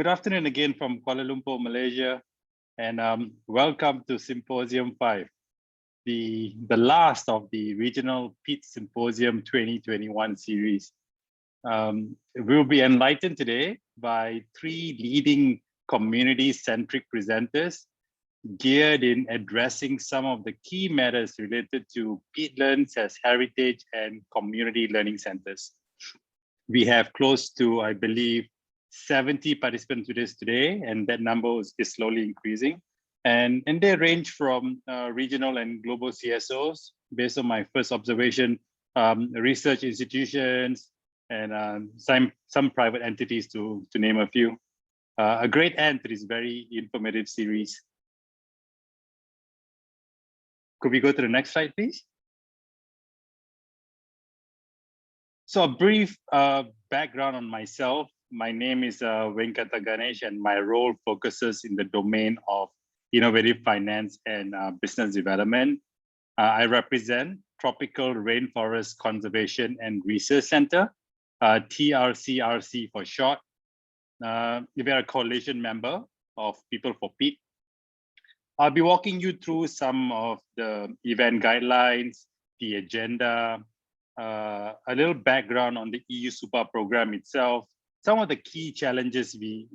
Good afternoon again from Kuala Lumpur, Malaysia, and welcome to Symposium 5, the last of the Regional Peat Symposium 2021 series. We'll be enlightened today by three leading community-centric presenters geared in addressing some of the key matters related to peatlands as heritage and community learning centers. We have close to, I believe, 70 participants with us today, and that number is slowly increasing. And they range from regional and global CSOs, based on my first observation, research institutions, and some private entities, to name a few. A great end to this very informative series. Could we go to the next slide, please? So a brief background on myself. My name is Venkata Ganesh, and my role focuses in the domain of innovative finance and business development. I represent Tropical Rainforest Conservation and Research Center, TRCRC for short. We are a coalition member of People for Peat. I'll be walking you through some of the event guidelines, the agenda, a little background on the EU SUPA program itself, some of the key challenges we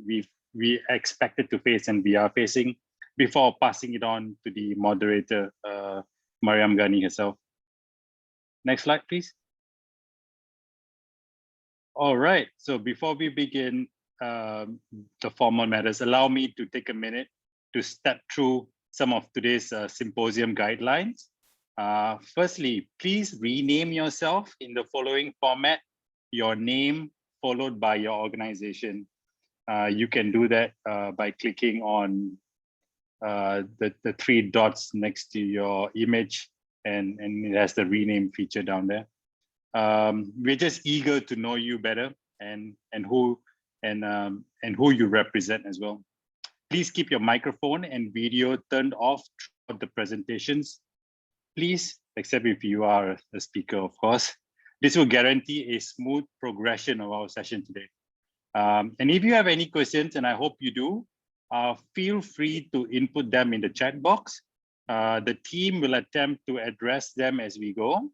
expected to face and we are facing, before passing it on to the moderator, Mariam Ghani herself. Next slide, please. All right, so before we begin the formal matters, allow me to take a minute to step through some of today's symposium guidelines. Firstly, please rename yourself in the following format: your name followed by your organization. You can do that by clicking on the three dots next to your image, and it has the rename feature down there. We're just eager to know you better and who you represent as well. Please keep your microphone and video turned off throughout the presentations. Please, except if you are a speaker, of course. This will guarantee a smooth progression of our session today. And if you have any questions, and I hope you do, feel free to input them in the chat box. The team will attempt to address them as we go,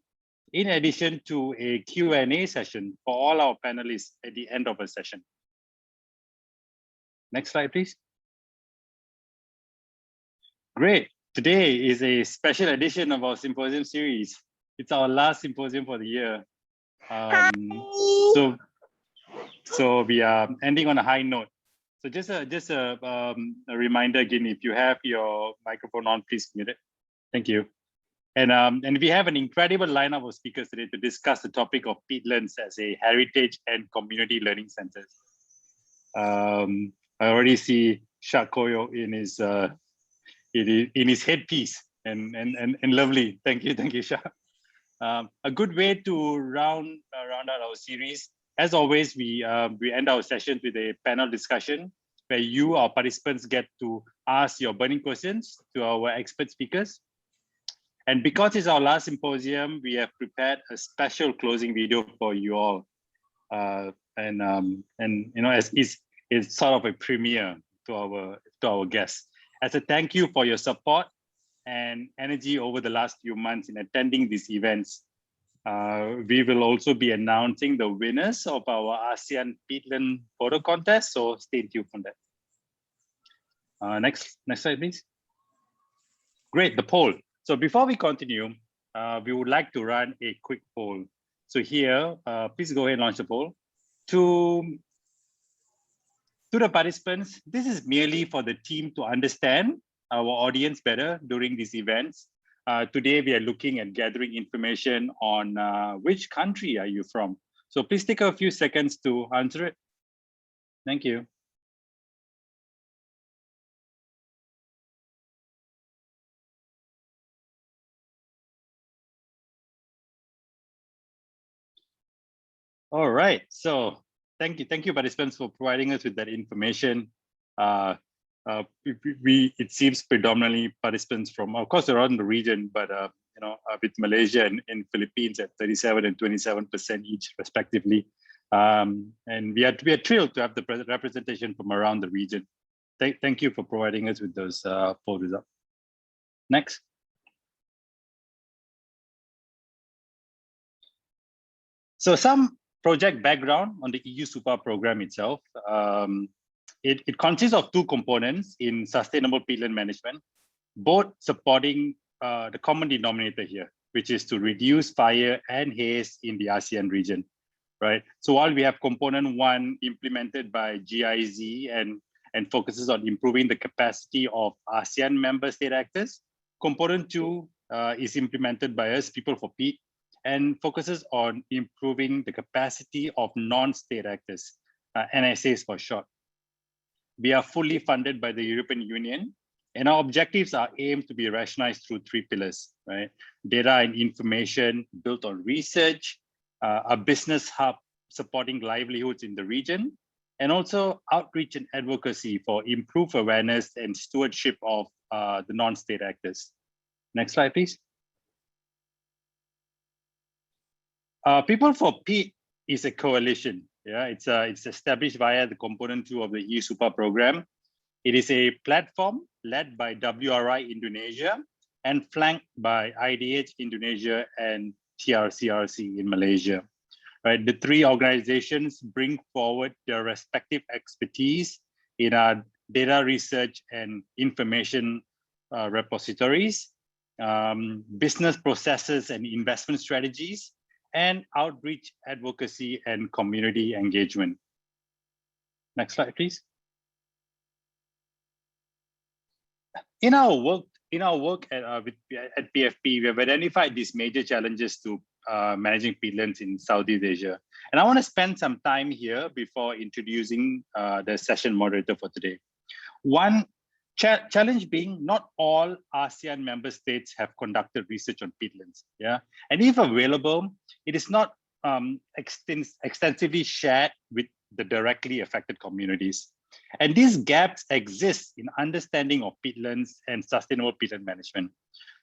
in addition to a Q&A session for all our panelists at the end of a session. Next slide, please. Great. Today is a special edition of our symposium series. It's our last symposium for the year. So we are ending on a high note. So just a reminder again, if you have your microphone on, please mute it. Thank you. And we have an incredible lineup of speakers today to discuss the topic of peatlands as a heritage and community learning centers. I already see Shaq Koyok in his headpiece, and lovely. Thank you, Shaq. A good way to round out our series. As always, we end our sessions with a panel discussion where you, our participants, get to ask your burning questions to our expert speakers. And because it's our last symposium, we have prepared a special closing video for you all. And you know, as it's sort of a premiere to our guests. As a thank you for your support and energy over the last few months in attending these events. We will also be announcing the winners of our ASEAN Peatland photo contest, so stay tuned for that. Next slide, please. Great, the poll. So before we continue, we would like to run a quick poll. So here, please go ahead and launch the poll. To the participants, this is merely for the team to understand our audience better during these events. Today, we are looking at gathering information on which country are you from. So please take a few seconds to answer it. Thank you. All right, so thank you, participants, for providing us with that information. It seems predominantly participants from, of course, around the region, but with Malaysia and Philippines at 37% and 27% each, respectively. And we are thrilled to have the representation from around the region. Thank you for providing us with those photos up. Next. So some project background on the EU SUPA program itself. It consists of two components in sustainable peatland management, both supporting the common denominator here, which is to reduce fire and haze in the ASEAN region, right? So while we have component one implemented by GIZ and focuses on improving the capacity of ASEAN member state actors, component two is implemented by us, People for Peat, and focuses on improving the capacity of non-state actors, NSAs for short. We are fully funded by the European Union, and our objectives are aimed to be rationalized through three pillars, right? Data and information built on research, a business hub supporting livelihoods in the region, and also outreach and advocacy for improved awareness and stewardship of the non-state actors. Next slide, please. People for Peat is a coalition. Yeah, it's established via the component two of the EU SUPA program. It is a platform led by WRI Indonesia and flanked by IDH Indonesia and TRCRC in Malaysia. Right, the three organizations bring forward their respective expertise in our data research and information repositories, business processes and investment strategies, and outreach, advocacy, and community engagement. Next slide, please. In our work at PFP, we have identified these major challenges to managing peatlands in Southeast Asia. And I want to spend some time here before introducing the session moderator for today. One challenge being not all ASEAN member states have conducted research on peatlands. Yeah, and if available, it is not extensively shared with the directly affected communities. And these gaps exist in understanding of peatlands and sustainable peatland management.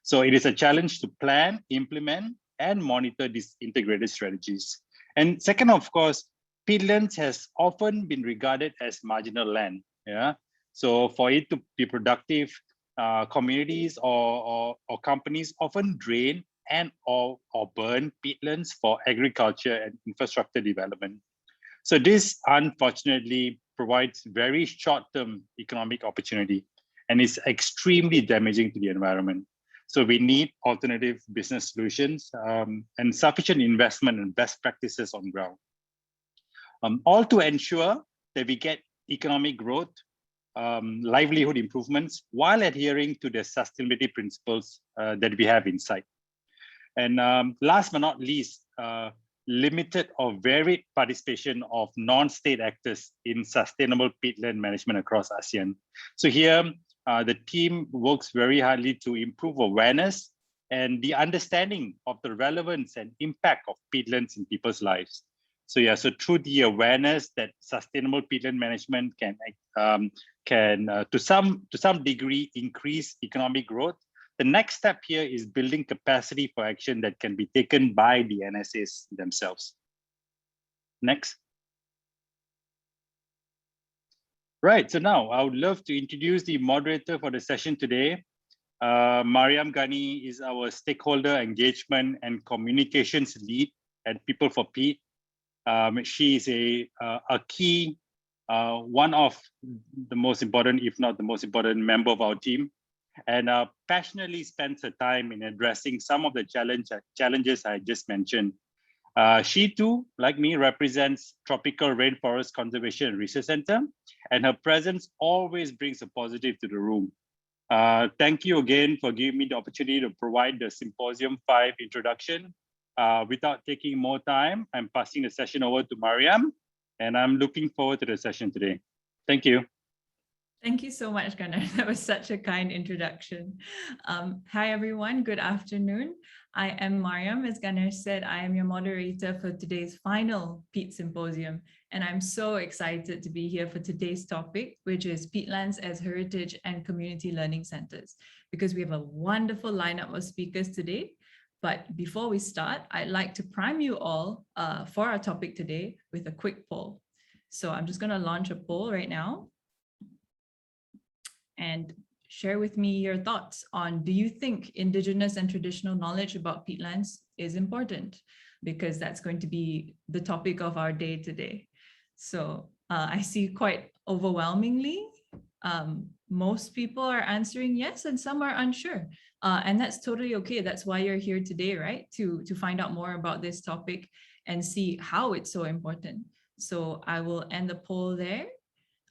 So it is a challenge to plan, implement, and monitor these integrated strategies. And second, of course, peatlands has often been regarded as marginal land. Yeah. So for it to be productive, communities or companies often drain and or burn peatlands for agriculture and infrastructure development. So this unfortunately provides very short-term economic opportunity and is extremely damaging to the environment. So we need alternative business solutions and sufficient investment and best practices on ground. All to ensure that we get economic growth, livelihood improvements while adhering to the sustainability principles that we have in sight. And last but not least, limited or varied participation of non-state actors in sustainable peatland management across ASEAN. So here, the team works very hardly to improve awareness and the understanding of the relevance and impact of peatlands in people's lives. So yeah, so through the awareness that sustainable peatland management can to some degree increase economic growth, the next step here is building capacity for action that can be taken by the NSAs themselves. Next. Right, so now I would love to introduce the moderator for the session today. Mariam Ghani is our stakeholder engagement and communications lead at People for Peat. She is a key, one of the most important, if not the most important member of our team, and passionately spends her time in addressing some of the challenges I just mentioned. She too, like me, represents Tropical Rainforest Conservation and Research Center, and her presence always brings a positive to the room. Thank you again for giving me the opportunity to provide the Symposium 5 introduction. Without taking more time, I'm passing the session over to Mariam, and I'm looking forward to the session today. Thank you. Thank you so much, Gunnar. That was such a kind introduction. Hi, everyone. Good afternoon. I am Mariam. As Gunnar said, I am your moderator for today's final Peat Symposium. And I'm so excited to be here for today's topic, which is peatlands as heritage and community learning centers, because we have a wonderful lineup of speakers today. But before we start, I'd like to prime you all for our topic today with a quick poll. So I'm just going to launch a poll right now and share with me your thoughts on, do you think Indigenous and traditional knowledge about peatlands is important? Because that's going to be the topic of our day today. So I see quite overwhelmingly, most people are answering yes and some are unsure. And that's totally okay. That's why you're here today, right? To find out more about this topic and see how it's so important. So I will end the poll there.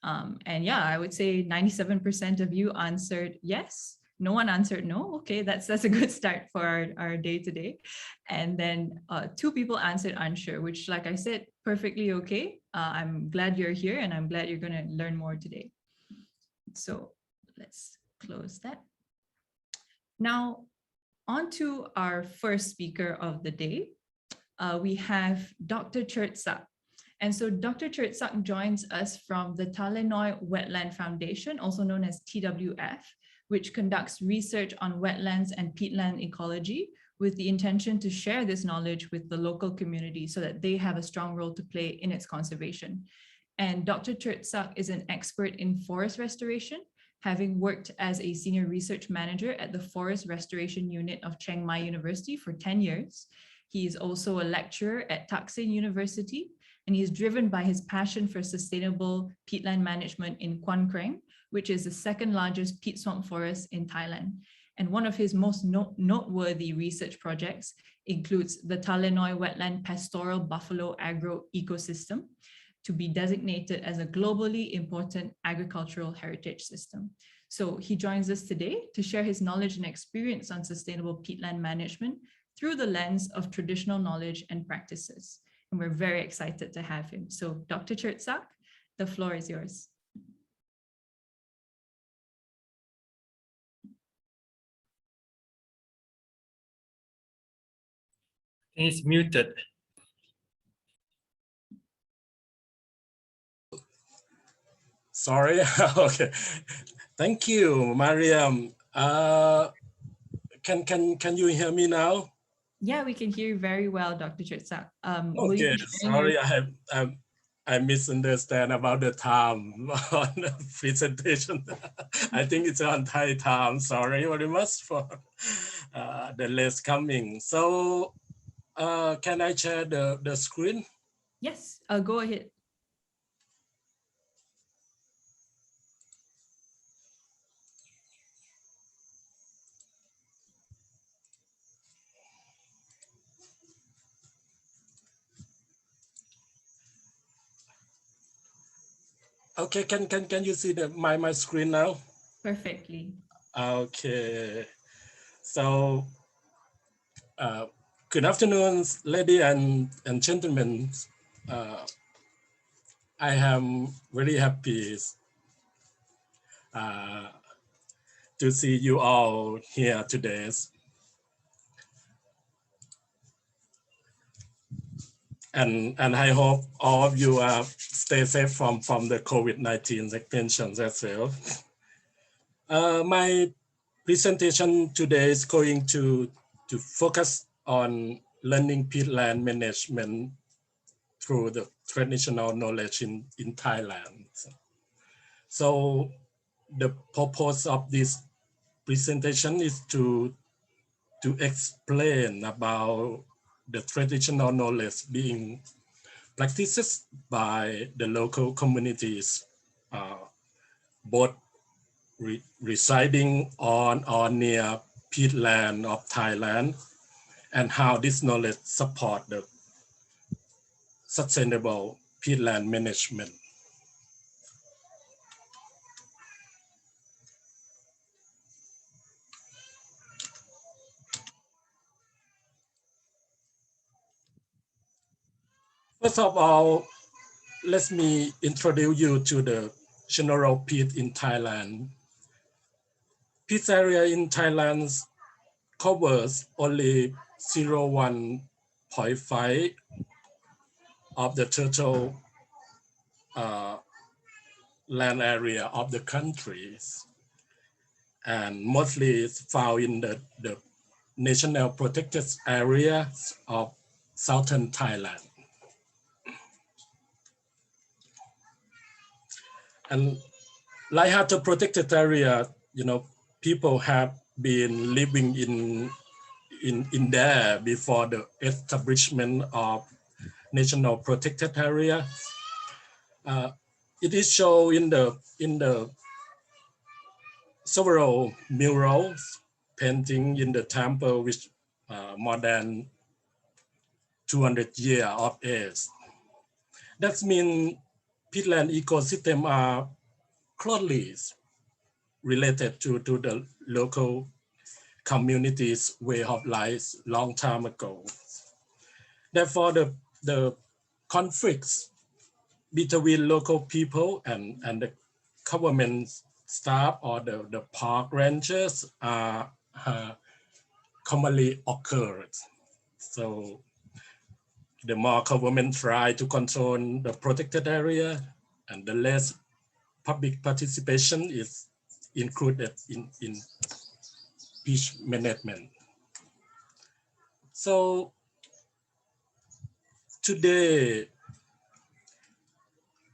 And yeah, I would say 97% of you answered yes. No one answered no. Okay, that's a good start for our day today. And then 2 people answered unsure, which, like I said, perfectly okay. I'm glad you're here and I'm glad you're going to learn more today. So let's close that. Now, on to our first speaker of the day. We have Dr. Cherdsak. And so Dr. Cherdsak joins us from the Talenoy Wetland Foundation, also known as TWF, which conducts research on wetlands and peatland ecology with the intention to share this knowledge with the local community so that they have a strong role to play in its conservation. And Dr. Cherdsak is an expert in forest restoration, having worked as a senior research manager at the Forest Restoration Unit of Chiang Mai University for 10 years. He is also a lecturer at Thaksin University, and he is driven by his passion for sustainable peatland management in Quang Kreng, which is the second largest peat swamp forest in Thailand. And one of his most noteworthy research projects includes the Talenoy Wetland Pastoral Buffalo Agro Ecosystem, to be designated as a globally important agricultural heritage system. So he joins us today to share his knowledge and experience on sustainable peatland management through the lens of traditional knowledge and practices. And we're very excited to have him. So Dr. Cherdsak, the floor is yours. It's muted. Sorry. Okay. Thank you, Mariam. Can you hear me now? Yeah, we can hear you very well, Dr. Cherdsak. Okay. Sorry, I misunderstand about the time on the presentation. I think it's on Thai time. Sorry very much for the late coming. So, can I share the screen? Yes, go ahead. Okay, can you see my screen now? Perfectly. Okay, so good afternoon, ladies and gentlemen. I am very happy to see you all here today. And I hope all of you stay safe from the COVID-19 infections as well. My presentation today is going to focus on learning peatland management through the traditional knowledge in Thailand. So the purpose of this presentation is to explain about the traditional knowledge being practiced by the local communities, both residing on or near peatland of Thailand, and how this knowledge support the sustainable peatland management. First of all, let me introduce you to the general peat in Thailand. Peat area in Thailand covers only 0.1% of the total land area of the country, and mostly it's found in the national protected areas of southern Thailand. And like how the protected area, people have been living in there before the establishment of national protected area. It is shown in the several murals painting in the temple, which more than 200 years of age. That means peatland ecosystem are closely related to the local communities' way of life long time ago. Therefore, the conflicts between local people and the government staff or the park rangers are commonly occurred. So the more government try to control the protected area, and the less public participation is included in peat management. So today,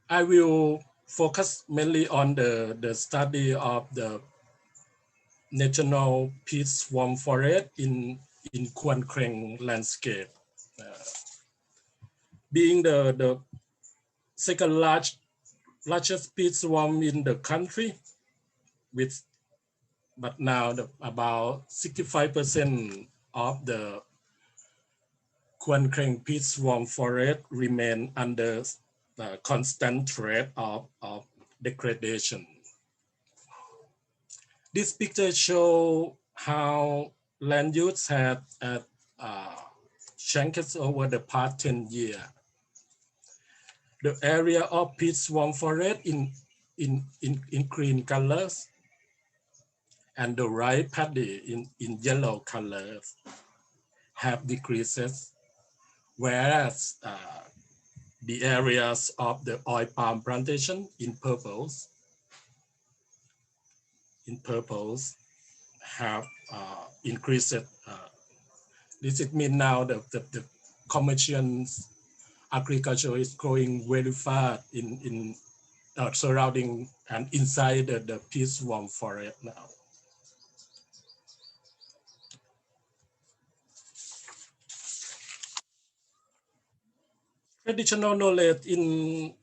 I will focus mainly on the study of the national peat swamp forest in Kwan Kreng landscape. Being the second largest peat swamp in the country, but now about 65% of the Kwan Kreng peat swamp forest remain under constant threat of degradation. This picture shows how land use had changed over the past 10 years. The area of peat swamp forest in green colors and the rice paddy in yellow colors have decreased, whereas the areas of the oil palm plantation in purples have increased. This it means now the commercial agriculture is growing very fast in surrounding and inside the peat swamp forest now. Traditional knowledge in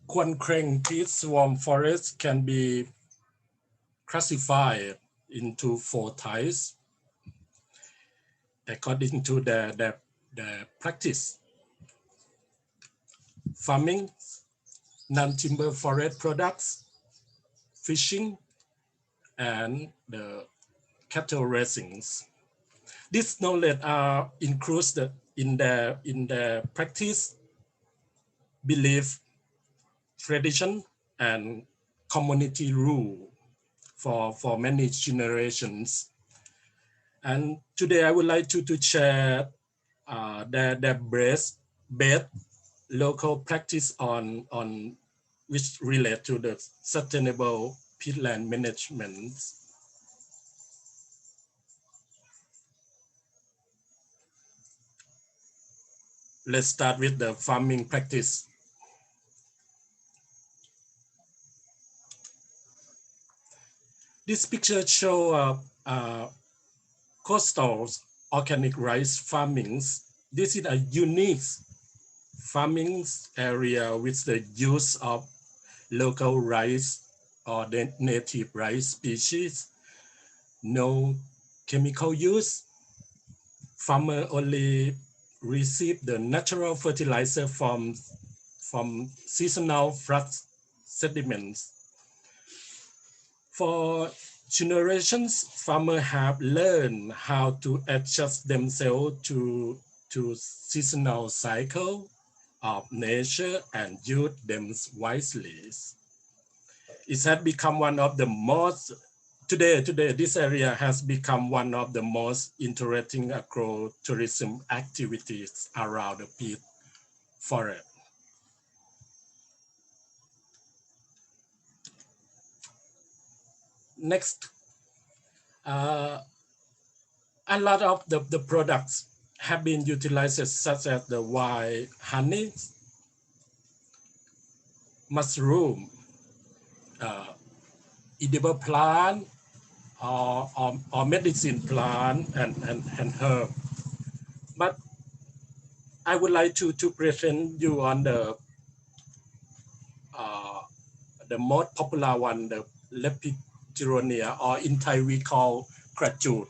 Kwan Kreng peat swamp forest can be classified into 4 types according to the practice: farming, non-timber forest products, fishing, and the cattle raising. This knowledge are included in the practice, belief, tradition, and community rule for many generations. And today I would like to share the best local practice on which relate to the sustainable peatland management. Let's start with the farming practice. This picture shows coastal organic rice farmings. This is a unique farming area with the use of local rice or the native rice species. No chemical use. Farmer only receive the natural fertilizer from seasonal flood sediments. For generations, farmers have learned how to adjust themselves to seasonal cycle of nature and use them wisely. It has become one of the most, today this area has become one of the most interesting agro-tourism activities around the peat forest. Next, I a lot of the products have been utilized, such as the wild honey, mushroom, edible plant, or medicine plant and herb. But I would like to present you on the most popular one, the Lepidopteronia, or in Thai we call Krachut.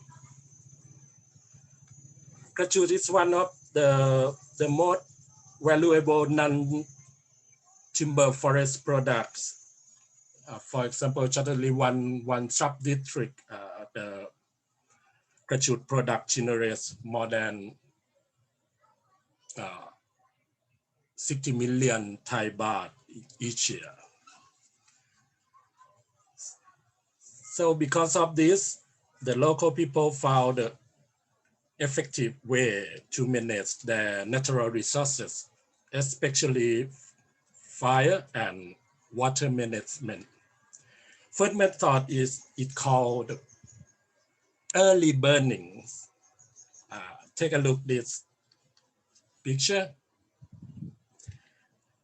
Krachut is one of the most valuable non-timber forest products. For example, certainly one sub-district, the Krachut product generates more than 60 million Thai baht each year. So because of this, the local people found an effective way to manage their natural resources, especially fire and water management. First method is called early burning. Take a look at this picture.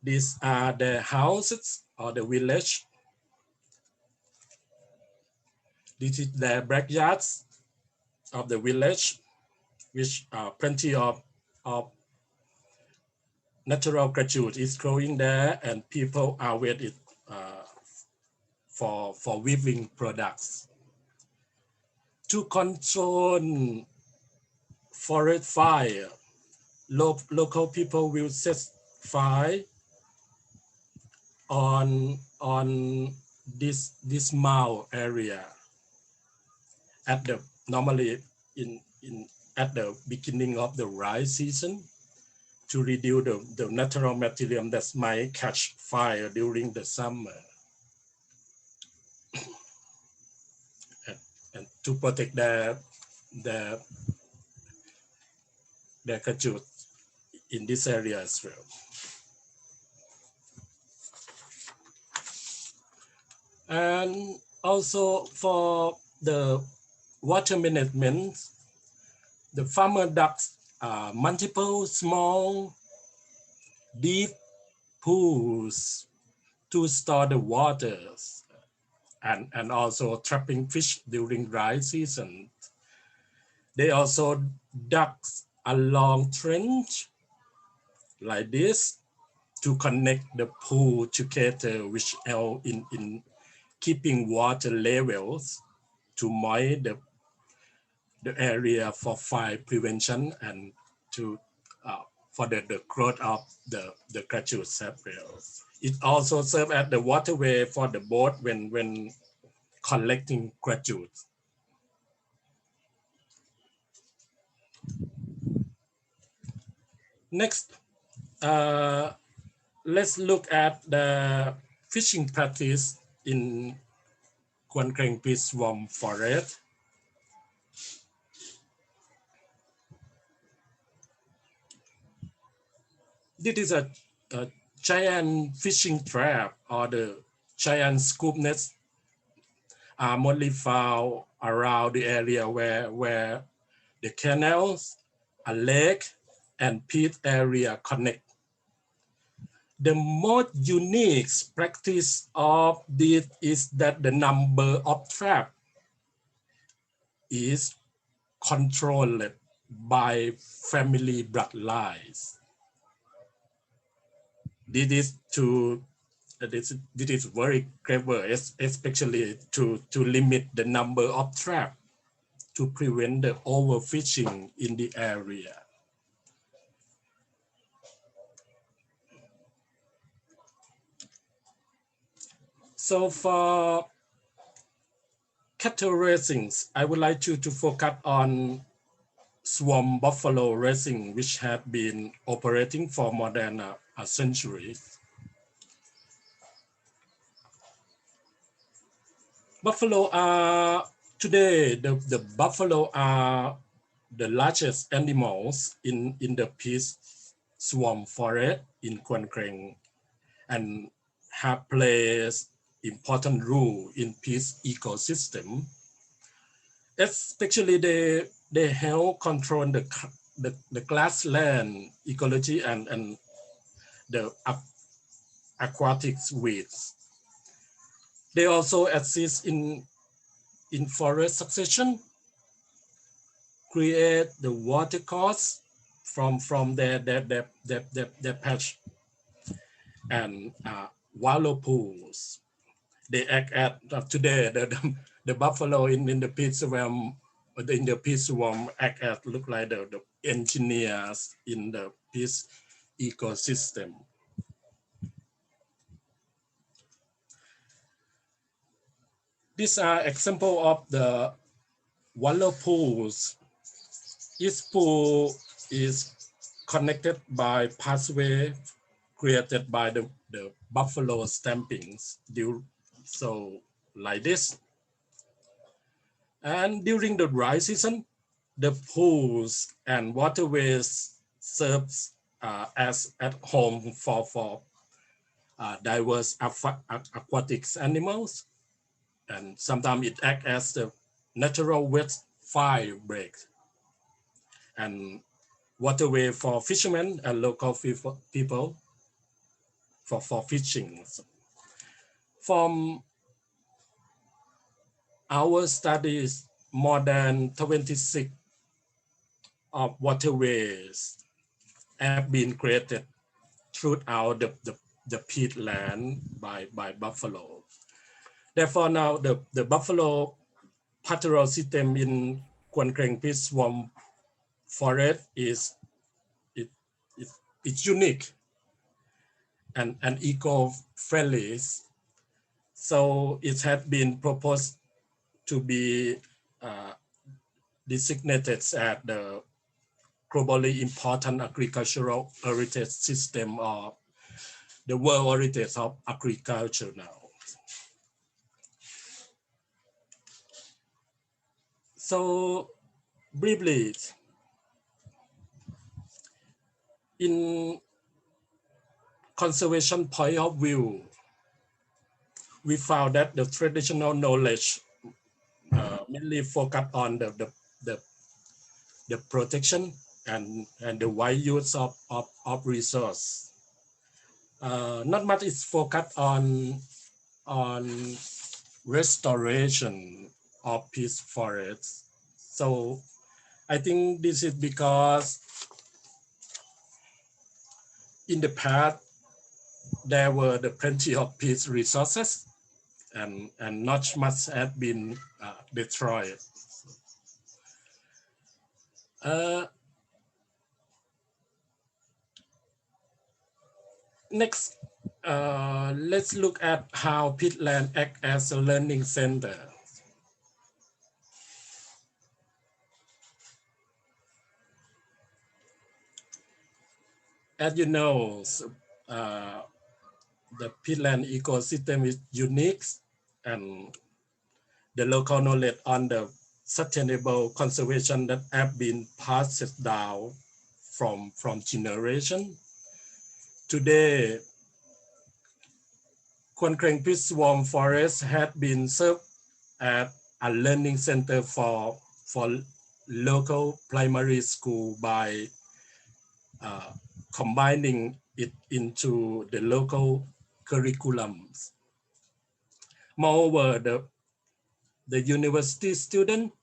These are the houses or the village. This is the backyards of the village, which are plenty of natural Krachut is growing there, and people are with it for weaving products. To control forest fire, local people will set fire on this mound area at the normally at the beginning of the rice season, to reduce the natural material that might catch fire during the summer, and to protect the Krachut in this area as well. And also for the water management, the farmer dug multiple small, deep pools to store the waters, and also trapping fish during dry season. They also dug a long trench like this to connect the pool together, which help in keeping water levels to moist the area for fire prevention and to for the growth of the Krachut sapling. It also serves as the waterway for the boat when collecting Krachut. Next, let's look at the fishing practice in Kuan Kreng Peat Swamp Forest. This is a giant fishing trap, or the giant scoop nets are mostly found around the area where the canals, a lake, and peat area connect. The most unique practice of this is that the number of traps is controlled by family bloodlines. This is very clever, especially to limit the number of traps to prevent the overfishing in the area. So for cattle racing, I would like to focus on swamp buffalo racing, which have been operating for more than a century. Buffalo are today the buffalo are the largest animals in the Peat Swamp Forest in Kuan Kreng, and have played important role in peat ecosystem. Especially They help control the grassland ecology and the aquatic weeds. They also assist in forest succession, create the water course from their patch, and wallow pools. They act at today the buffalo in the Peat Swarm, in the Peat Swarm act as look like the engineers in the Peat ecosystem. These are example of the wallow pools. Each pool is connected by pathway created by the buffalo stampings. So like this. And during the dry season, the pools and waterways serves as at home for diverse aquatic animals. And sometimes it acts as the natural wet fire break and waterway for fishermen and local people for fishing. From our studies, more than 26 of waterways have been created throughout the peatland by buffalo. Therefore, now the buffalo pastoral system in Quan Kreng Peat Swamp Forest is it's unique and eco-friendly. So it has been proposed to be designated as the globally important agricultural heritage system or the world heritage of agriculture now. So briefly, in conservation point of view, we found that the traditional knowledge mainly focus on the protection and the wide use of resource. Not much is focused on restoration of peat forests. So I think this is because in the past there were plenty of peat resources and not much had been destroyed. Next, let's look at how peatland act as a learning center. As you know, the peatland ecosystem is unique, and the local knowledge on the sustainable conservation that have been passed down from generation. Today, Quan Kreng Peat Swamp Forest had been served as a learning center for local primary school by combining it into the local curriculums. Moreover, the university student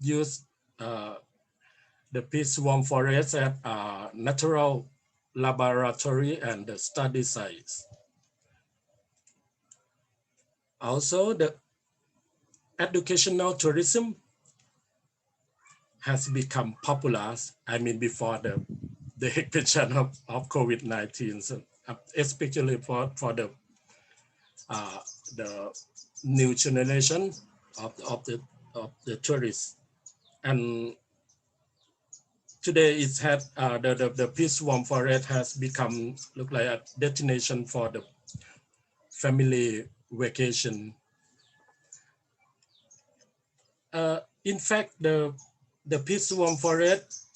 use the Peat Swamp Forest as a natural laboratory and the study sites. Also, the educational tourism has become popular. I mean, before the expansion of COVID-19, so especially for the new generation of the tourists. And today it's had the Peat Swamp Forest has become look like a destination for the family vacation. In fact, the Peat Swamp Forest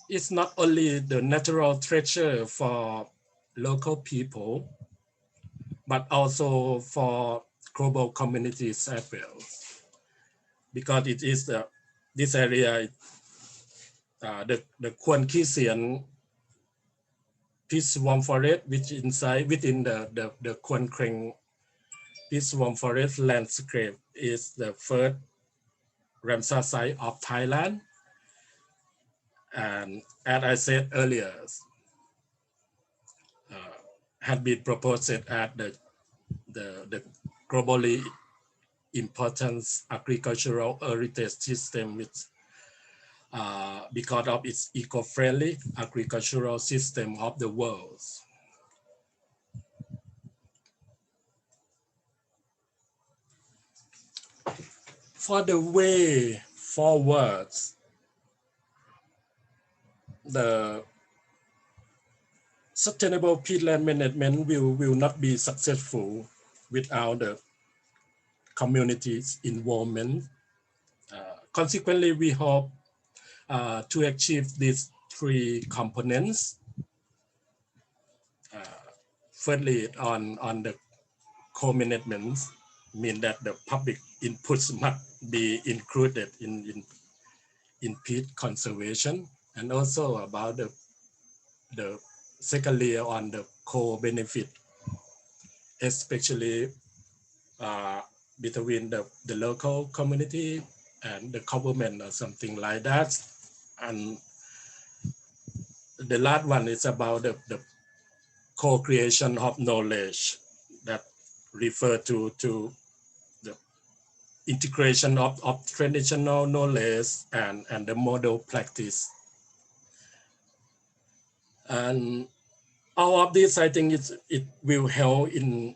is not only the natural treasure for local people, but also for global communities as well, because it is this area, the Kwan Kisian Peat Swamp Forest, which inside within the Kwan Kreng Peat Swamp Forest landscape, is the first Ramsar site of Thailand. And as I said earlier, had been proposed at the globally important agricultural heritage system, which because of its eco-friendly agricultural system of the world. For the way forward, the sustainable peatland management will not be successful without the community's involvement. Consequently, we hope to achieve these three components. Firstly, on the co-management, mean that the public inputs must be included in peat conservation, and also about the secondly on the co-benefit, especially between the local community and the government or something like that. And the last one is about the co-creation of knowledge that refer to the integration of traditional knowledge and the model practice. And all of this, I think it will help in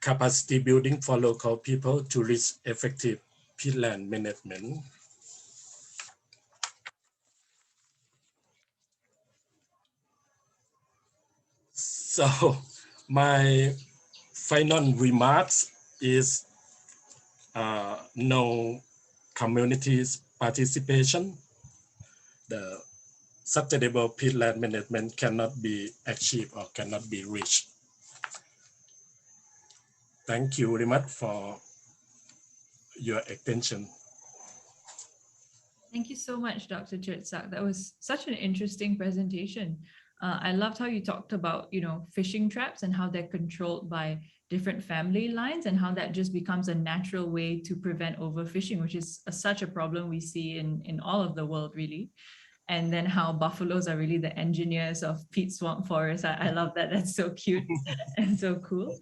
capacity building for local people to reach effective peatland management. So my final remarks is no communities participation. The sustainable peatland management cannot be achieved or cannot be reached. Thank you very much for your attention. Thank you so much, Dr. Cherdsak. That was such an interesting presentation. I loved how you talked about, fishing traps and how they're controlled by different family lines and how that just becomes a natural way to prevent overfishing, which is such a problem we see in all of the world, really. And then how buffaloes are really the engineers of peat swamp forest. I love that. That's so cute and so cool.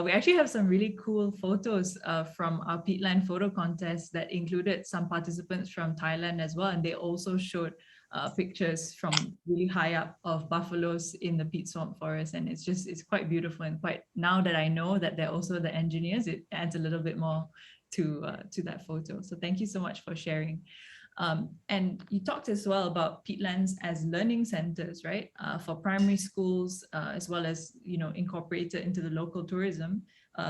We actually have some really cool photos from our Peatland photo contest that included some participants from Thailand as well. And they also showed pictures from really high up of buffaloes in the peat swamp forest. And it's quite beautiful, and quite, now that I know that they're also the engineers, it adds a little bit more to that photo. So thank you so much for sharing. And you talked as well about peatlands as learning centers, right? For primary schools, as well as, incorporated into the local tourism,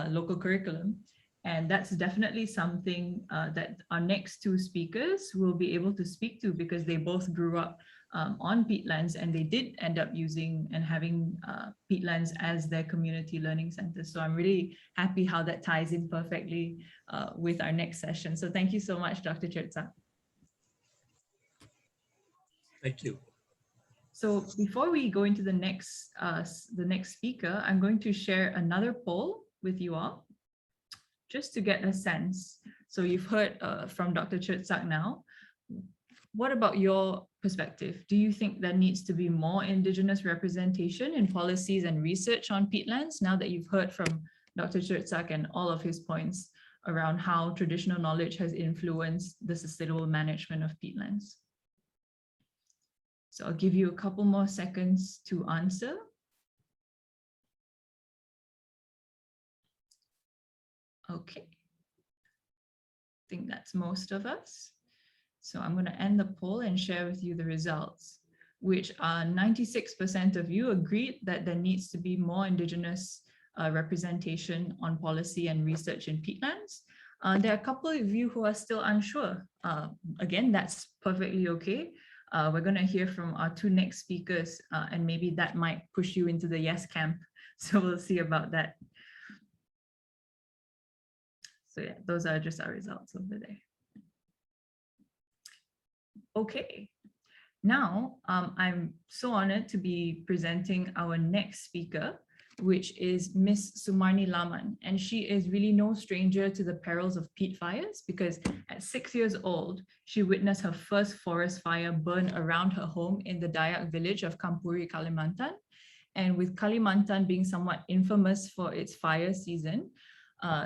local curriculum. And that's definitely something that our next two speakers will be able to speak to, because they both grew up on peatlands, and they did end up using and having peatlands as their community learning centers. So I'm really happy how that ties in perfectly with our next session. So thank you so much, Dr. Cherdsak. Thank you. So before we go into the next speaker, I'm going to share another poll with you all, just to get a sense. So you've heard from Dr. Cherdsak now. What about your perspective? Do you think there needs to be more Indigenous representation in policies and research on peatlands, now that you've heard from Dr. Cherdsak and all of his points around how traditional knowledge has influenced the sustainable management of peatlands? So I'll give you a couple more seconds to answer. Okay. I think that's most of us. So I'm going to end the poll and share with you the results, which are 96% of you agreed that there needs to be more Indigenous representation on policy and research in peatlands. There are a couple of you who are still unsure. Again, that's perfectly okay. We're going to hear from our two next speakers, and maybe that might push you into the yes camp. So we'll see about that. So yeah, those are just our results over there. Okay, now I'm so honored to be presenting our next speaker, which is Miss Sumarni Laman. And she is really no stranger to the perils of peat fires, because at 6 years old, she witnessed her first forest fire burn around her home in the Dayak village of Kampuri, Kalimantan. And with Kalimantan being somewhat infamous for its fire season,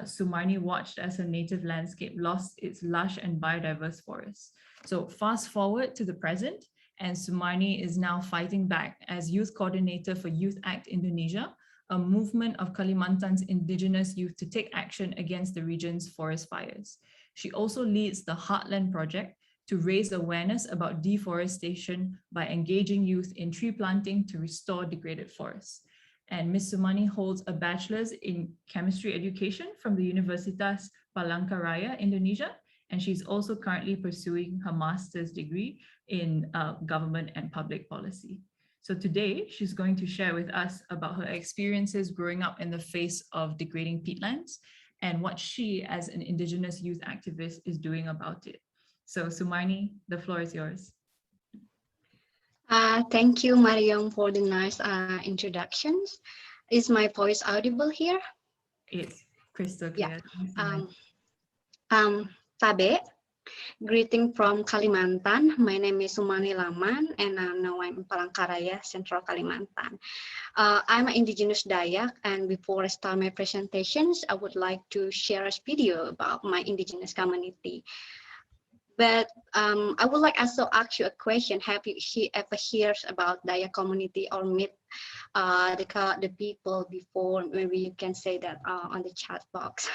Sumarni watched as her native landscape lost its lush and biodiverse forests. So fast forward to the present, and Sumarni is now fighting back as youth coordinator for Youth Act Indonesia, a movement of Kalimantan's indigenous youth to take action against the region's forest fires. She also leads the Heartland Project to raise awareness about deforestation by engaging youth in tree planting to restore degraded forests. And Ms. Sumarni holds a bachelor's in chemistry education from the Universitas Palangkaraya, Indonesia, and she's also currently pursuing her master's degree in government and public policy. So today, she's going to share with us about her experiences growing up in the face of degrading peatlands and what she, as an Indigenous youth activist, is doing about it. So Sumarni, the floor is yours. Thank you, Mariam, for the nice introductions. Is my voice audible here? It's crystal clear. Yeah. Tabe, greeting from Kalimantan. My name is Sumarni Laman, and now I'm in Palangkaraya, Central Kalimantan. I'm an indigenous Dayak, and before I start my presentations, I would like to share a video about my indigenous community. But I would like also ask you a question. Have you ever heard about Dayak community or meet the people before? Maybe you can say that on the chat box.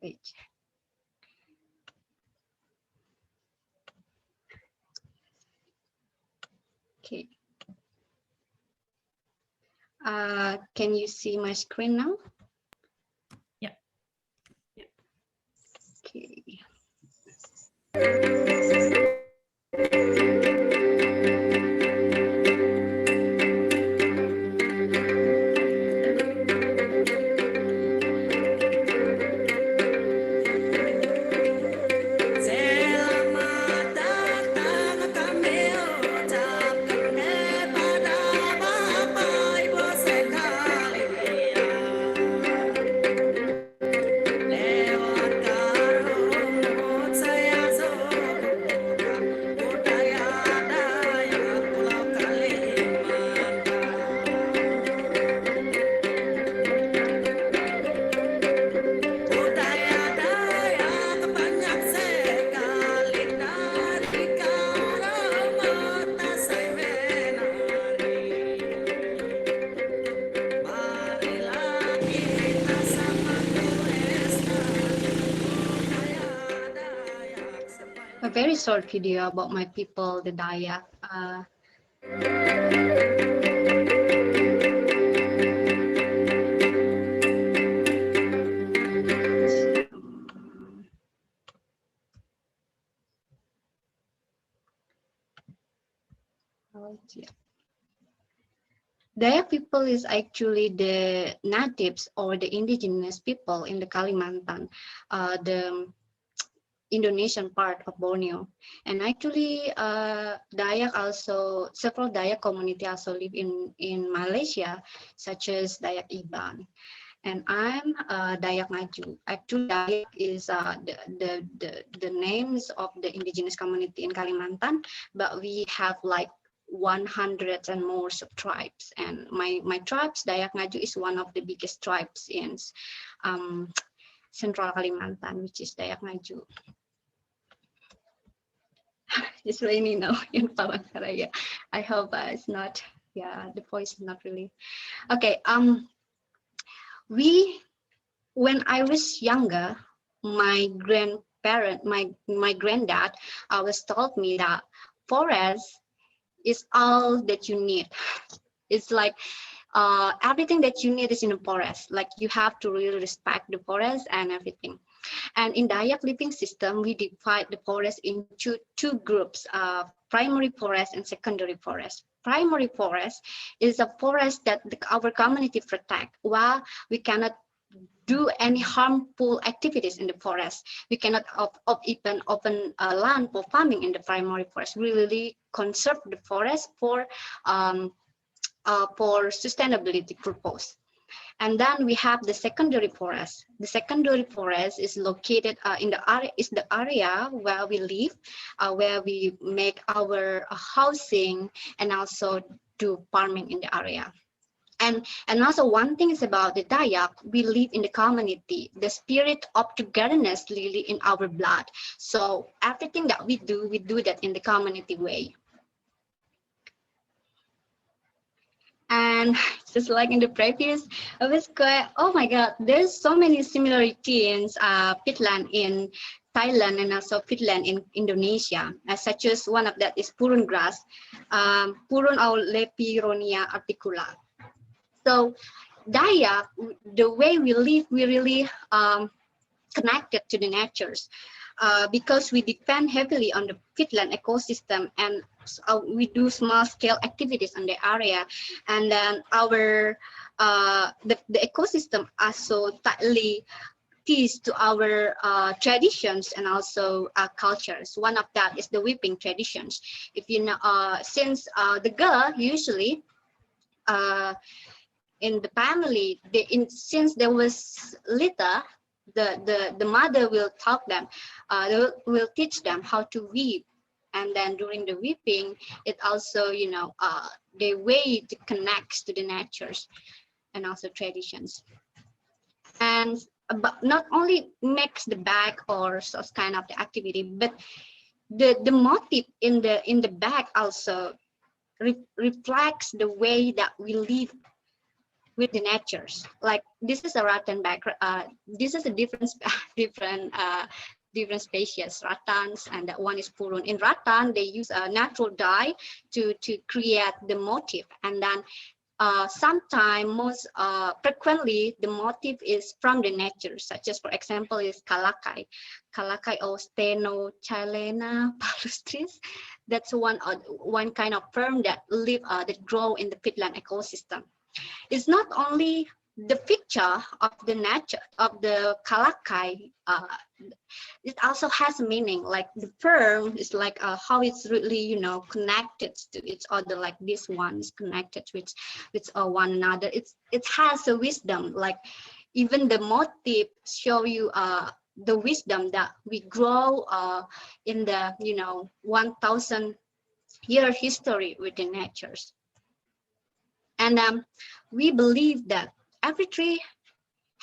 Wait. Okay. Can you see my screen now? Yeah. Okay. A very short video about my people, the Dayak. Dayak people is actually the natives or the indigenous people in the Kalimantan, the Indonesian part of Borneo. And actually Dayak also, several Dayak community also live in Malaysia, such as Dayak Iban. And I'm Dayak Ngaju. Actually, Dayak is the names of the indigenous community in Kalimantan, but we have like 100 and more sub-tribes. And my tribes, Dayak Ngaju, is one of the biggest tribes in Central Kalimantan, which is Dayak Ngaju. It's raining now in Palangkaraya. I hope it's not, yeah, the voice is not really. Okay, when I was younger, my grandparent, my granddad always told me that forest is all that you need. It's like everything that you need is in a forest. Like you have to really respect the forest and everything. And in Dayak living system, we divide the forest into two groups, primary forest and secondary forest. Primary forest is a forest that our community protect, while we cannot do any harmful activities in the forest. We cannot even open land for farming in the primary forest. We really conserve the forest for sustainability purpose. And then we have the secondary forest. The secondary forest is located in the area, is the area where we live, where we make our housing and also do farming in the area. And also one thing is about the Dayak, we live in the community. The spirit of togetherness really in our blood. So everything that we do that in the community way. And just like in the previous, I was going, oh my God, there's so many similarities in peatland in Thailand and also peatland in Indonesia, such as one of that is purun grass, Purun or Lepironia articula. So Dayak, the way we live, we really connected to the natures because we depend heavily on the peatland ecosystem, and we do small scale activities in the area, and then our the ecosystem are so tightly pieced to our traditions and also cultures. One of that is the weeping traditions. If you know, since the girl usually in the family, since there was litter, the mother will taught them, will teach them how to weep, and then during the weeping, it also, you know, the way to connect to the natures and also traditions. And but not only makes the bag or some kind of the activity, but the motive in the bag also reflects the way that we live with the natures. Like this is a rattan bag. This is a different species, rattans, and that one is purun. In rattan, they use a natural dye to create the motif, and then sometimes most frequently the motif is from the nature, such as for example is kalakai or Stenochilena palustris. That's one kind of fern that live that grow in the peatland ecosystem. It's not only the picture of the nature of the kalakai, it also has a meaning. Like the fern is like how it's really, you know, connected to each other. Like this one is connected with one another. It has a wisdom. Like even the motif show you the wisdom that we grow in the, you know, 1,000-year history with the natures. And we believe that every tree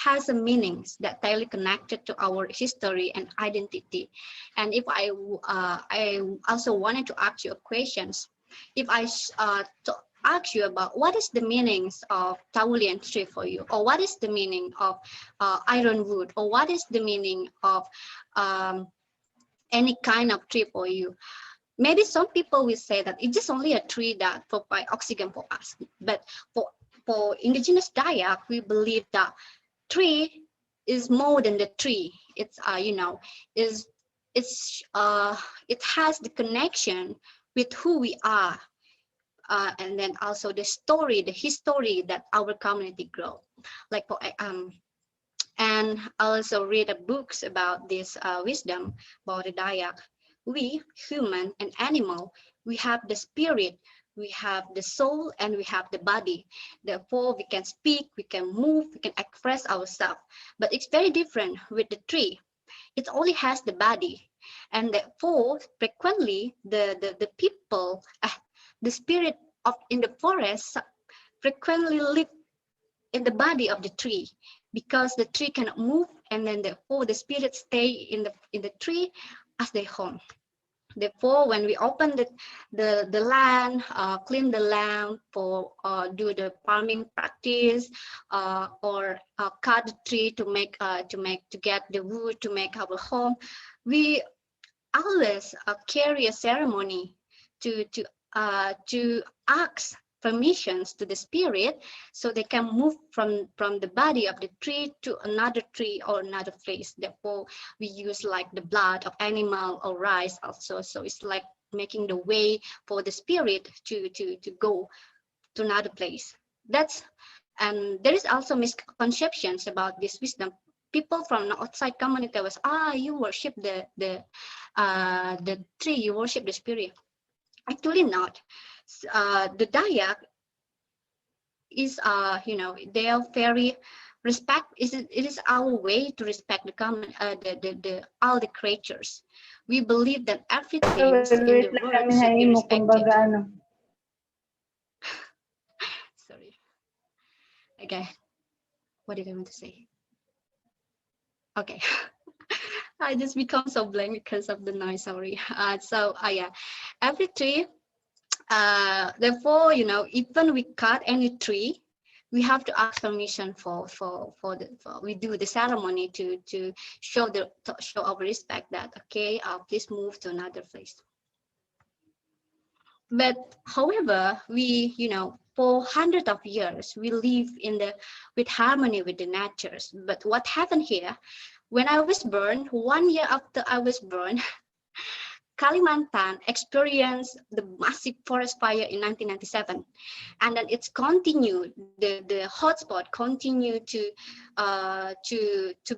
has a meanings that tightly connected to our history and identity. And if I also wanted to ask you questions, if I to ask you about what is the meanings of Taulian tree for you, or what is the meaning of ironwood, or what is the meaning of any kind of tree for you, maybe some people will say that it's just only a tree that provides oxygen for us. But for indigenous Dayak, we believe that tree is more than the tree. It's you know, it has the connection with who we are, and then also the story, the history that our community grow. Like for and I also read books about this wisdom about the Dayak. We, human and animal, we have the spirit, we have the soul, and we have the body. Therefore, we can speak, we can move, we can express ourselves. But it's very different with the tree. It only has the body. And therefore, frequently, the people, the spirit of in the forest frequently live in the body of the tree, because the tree cannot move, and then therefore the spirits stay in the tree as their home. Therefore, when we open the land, clean the land for do the farming practice, or cut the tree to get the wood to make our home, we always carry a ceremony to ask permissions to the spirit, so they can move from the body of the tree to another tree or another place. Therefore, we use like the blood of animal or rice also. So it's like making the way for the spirit to go to another place. That's And there is also misconceptions about this wisdom. People from the outside community was, you worship the tree, you worship the spirit. Actually not. The Dayak is, they are very respect. It is our way to respect the common, all the creatures. We believe that everything in the world should be respected. Sorry. Okay. What did I want to say? Okay. I just become so blank because of the noise. Sorry. Yeah, every tree. Therefore, even we cut any tree, we have to ask permission we do the ceremony to show our respect that, okay, please move to another place. But however, we, for hundreds of years, we live with harmony with the natures. But what happened here, when I was born, 1 year after I was born, Kalimantan experienced the massive forest fire in 1997, and then it's continued. The hotspot continued to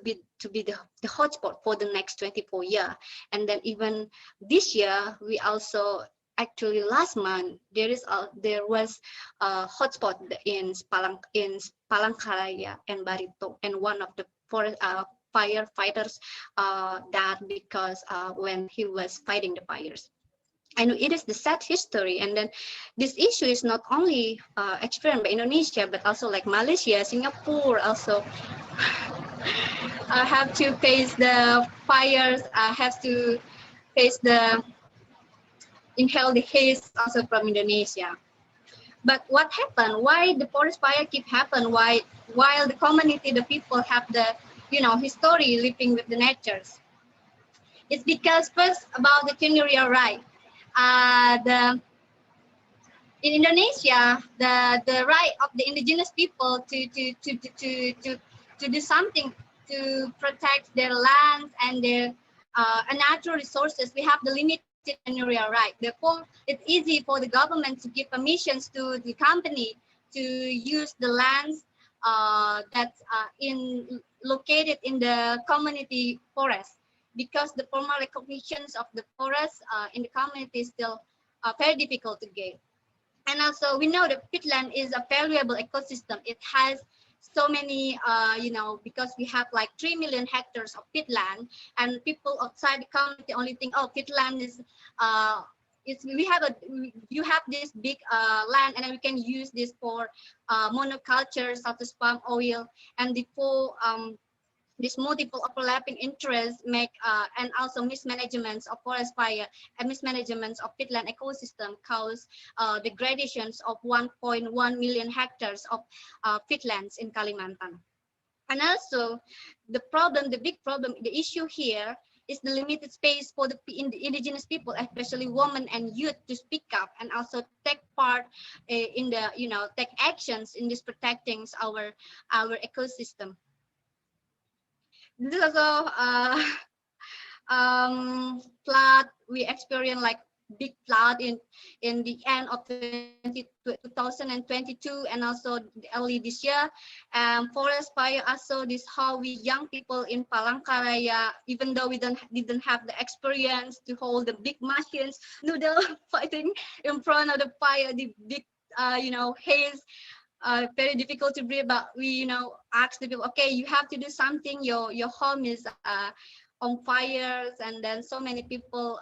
be the hotspot for the next 24 years. And then even this year, we also actually last month there was a hotspot in Palangkaraya and Barito, and one of the forest firefighters died because when he was fighting the fires. And it is the sad history. And then this issue is not only experienced by Indonesia, but also like Malaysia, Singapore also have to face the fires, have to face inhale the haze also from Indonesia. But what happened? Why the forest fire keep happen? Why, while the community, the people have the history living with the natures? It's because first about the tenure right. In Indonesia, the right of the indigenous people to do something to protect their lands and their natural resources. We have the limited tenure right. Therefore, it's easy for the government to give permissions to the company to use the lands that's located in the community forest, because the formal recognitions of the forest in the community is still very difficult to get. And also, we know that peatland is a valuable ecosystem. It has so many, because we have like 3 million hectares of peatland, and people outside the community only think, oh, peatland is, you have this big land, and then we can use this for monoculture such as palm oil, and before these multiple overlapping interests make and also mismanagements of forest fire and mismanagements of peatland ecosystem cause degradations of 1.1 million hectares of peatlands in Kalimantan. And also the big problem, the issue here is the limited space for the indigenous people, especially women and youth, to speak up and also take part in the, take actions in this protecting our ecosystem. This is also flood. We experienced like big flood in the end of 2022 and also early this year. Forest fire also, this how we young people in Palangkaraya, even though we didn't have the experience to hold the big machines, noodle fighting in front of the fire, the big haze. Very difficult to breathe, but we ask the people, okay, you have to do something, your home is on fires, and then so many people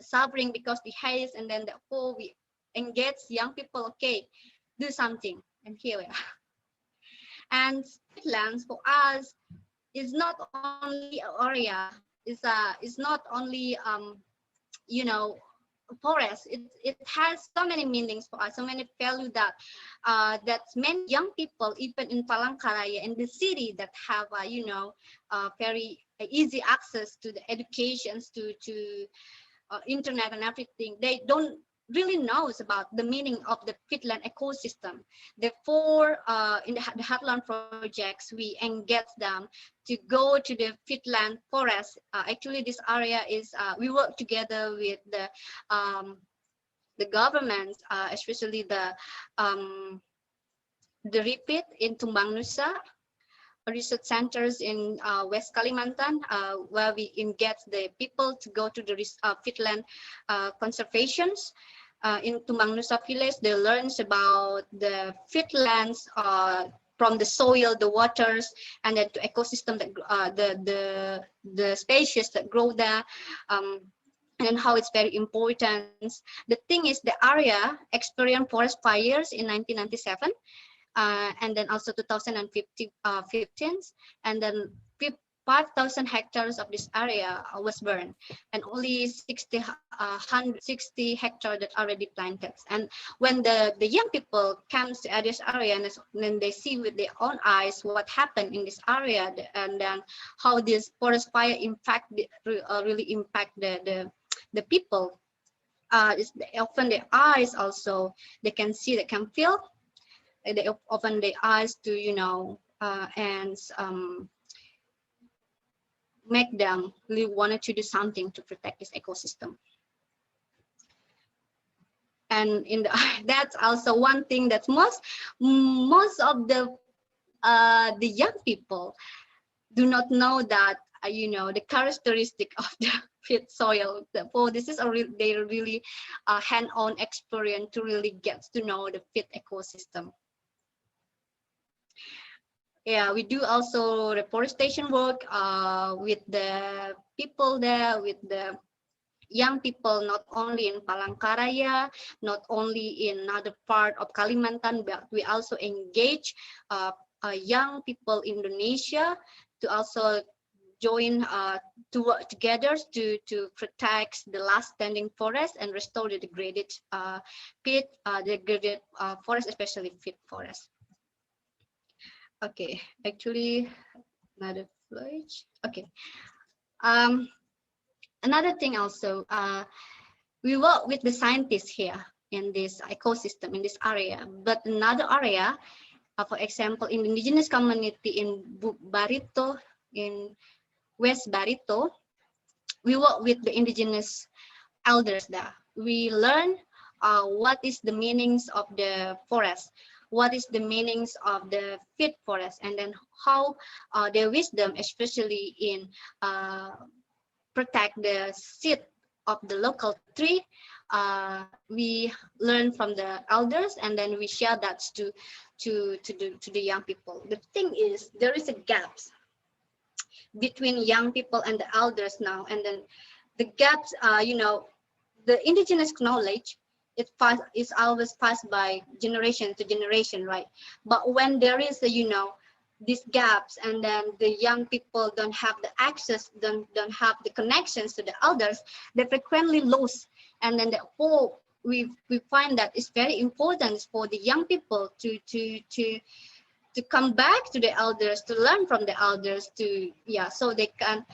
suffering because the haze, and then therefore we engage young people, okay, do something, and here we are. And peatlands for us is not only area, is not only forest. It has so many meanings for us, so many value that many young people, even in Palangkaraya, in the city, that have very easy access to the educations, to internet and everything. They don't really knows about the meaning of the peatland ecosystem. Therefore, in the Heartland projects, we engage them to go to the peatland forest. Actually, this area is we work together with the government, especially the the repeat in Tumbang Nusa research centers in West Kalimantan, where we engage the people to go to the peatland conservations. In Tumbang Nusa village, they learn about the peatlands from the soil, the waters, and the ecosystem that the species that grow there. And how it's very important. The thing is, the area experienced forest fires in 1997, and then also 2015, and then 5,000 hectares of this area was burned, and only 160 hectares that already planted. And when the young people comes to this area, and then they see with their own eyes what happened in this area, and then how this forest fire really impact the people. Often their eyes also, they can see, they can feel. They open their eyes to, and make them really wanted to do something to protect this ecosystem. And that's also one thing that most of the young people do not know, that the characteristic of the peat soil. So this is they really hand-on experience to really get to know the peat ecosystem. Yeah, we do also reforestation work with the people there, with the young people, not only in Palangkaraya, not only in another part of Kalimantan, but we also engage young people in Indonesia to also join to work together to protect the last standing forest and restore the degraded peat, degraded forest, especially peat forest. Okay, actually, another slide. Okay. Another thing also, we work with the scientists here in this ecosystem, in this area. But another area, for example, in the indigenous community in Barito, in West Barito, we work with the indigenous elders there. We learn what is the meanings of the forest, what is the meanings of the peat forest, and then how their wisdom, especially in protect the seed of the local tree, we learn from the elders, and then we share that to the young people. The thing is, there is a gap between young people and the elders now, and then the gaps, the indigenous knowledge, is always passed by generation to generation, right? But when there is these gaps, and then the young people don't have the access, don't have the connections to the elders, they frequently lose. And then therefore we find that it's very important for the young people to come back to the elders, to learn from the elders, so they can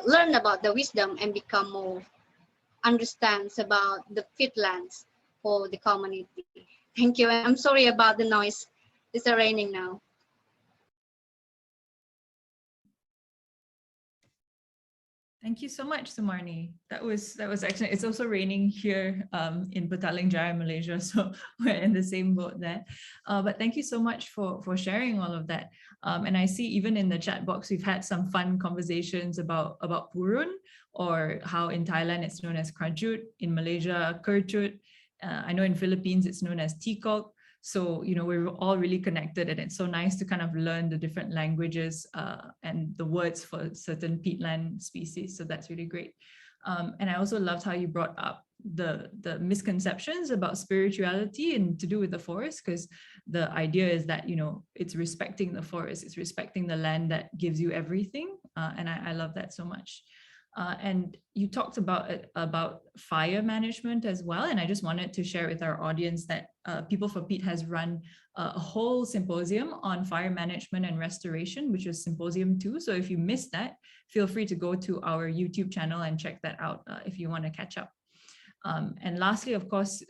learn about the wisdom and become more understands about the peatlands for the community. Thank you. I'm sorry about the noise. It's raining now. Thank you so much, Sumarni. That was excellent. It's also raining here in Petaling Jaya, Malaysia, so we're in the same boat there. But thank you so much for sharing all of that. And I see even in the chat box, we've had some fun conversations about Purun, or how in Thailand it's known as Krajut, in Malaysia, Kerchut. I know in Philippines it's known as Tikok. So, we're all really connected, and it's so nice to kind of learn the different languages and the words for certain peatland species. So that's really great. And I also loved how you brought up the misconceptions about spirituality and to do with the forest, because the idea is that, it's respecting the forest, it's respecting the land that gives you everything. And I love that so much. And you talked about fire management as well. And I just wanted to share with our audience that People for Peat has run a whole symposium on fire management and restoration, which is Symposium 2. So if you missed that, feel free to go to our YouTube channel and check that out if you want to catch up. And lastly, of course,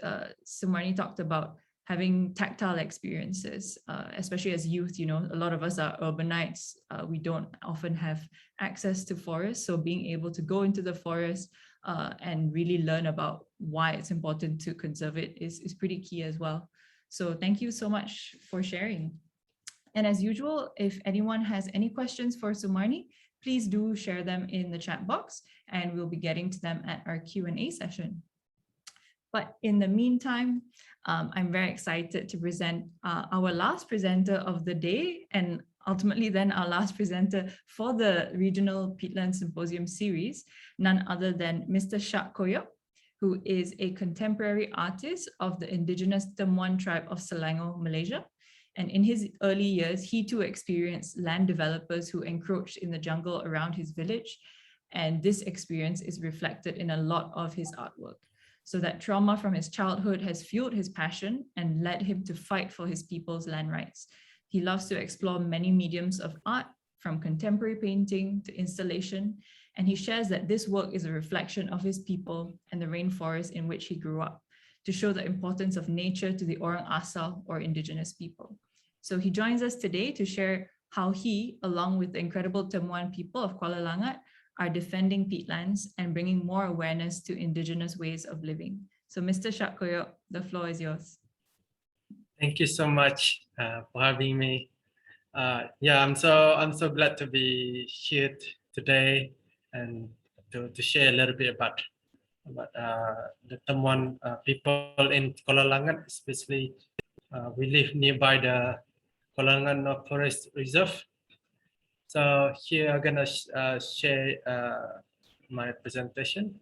Sumarni talked about having tactile experiences, especially as youth. A lot of us are urbanites. We don't often have access to forests. So being able to go into the forest and really learn about why it's important to conserve it is pretty key as well. So thank you so much for sharing. And as usual, if anyone has any questions for Sumarni, please do share them in the chat box and we'll be getting to them at our Q&A session. But in the meantime, I'm very excited to present our last presenter of the day and ultimately then our last presenter for the Regional Peatlands Symposium series, none other than Mr. Shaq Koyok, who is a contemporary artist of the indigenous Temuan tribe of Selangor, Malaysia. And in his early years, he too experienced land developers who encroached in the jungle around his village. And this experience is reflected in a lot of his artwork. So that trauma from his childhood has fueled his passion and led him to fight for his people's land rights. He loves to explore many mediums of art, from contemporary painting to installation, and he shares that this work is a reflection of his people and the rainforest in which he grew up, to show the importance of nature to the Orang Asal or indigenous people. So he joins us today to share how he, along with the incredible Temuan people of Kuala Langat, are defending peatlands and bringing more awareness to indigenous ways of living. So Mr. Shaq Koyok, the floor is yours. Thank you so much for having me. Yeah, I'm so glad to be here today and to share a little bit about the Temuan people in Kuala Langat, especially we live nearby the Kuala Langat Forest Reserve. So here I'm gonna share my presentation.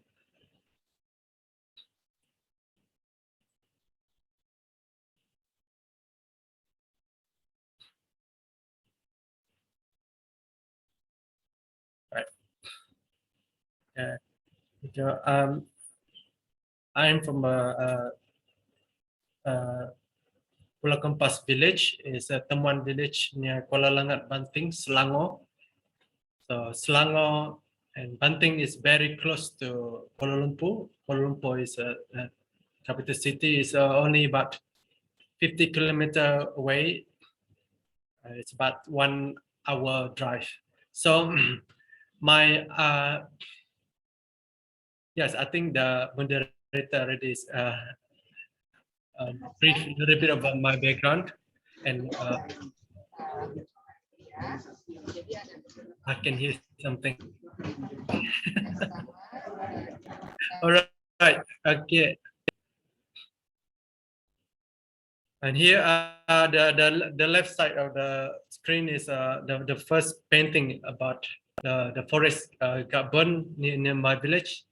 Right. I'm from Pulau Kempas village. It's a Temuan village near Kuala Langat, Banting, Selangor. So Selangor and Banting is very close to Kuala Lumpur. Kuala Lumpur is a capital city. Is only about 50 kilometers away. It's about 1 hour drive. So my yes, I think the moderator already is brief a little bit about my background, and I can hear something. All right, okay. And here, the left side of the screen is the first painting about the forest got burned near my village.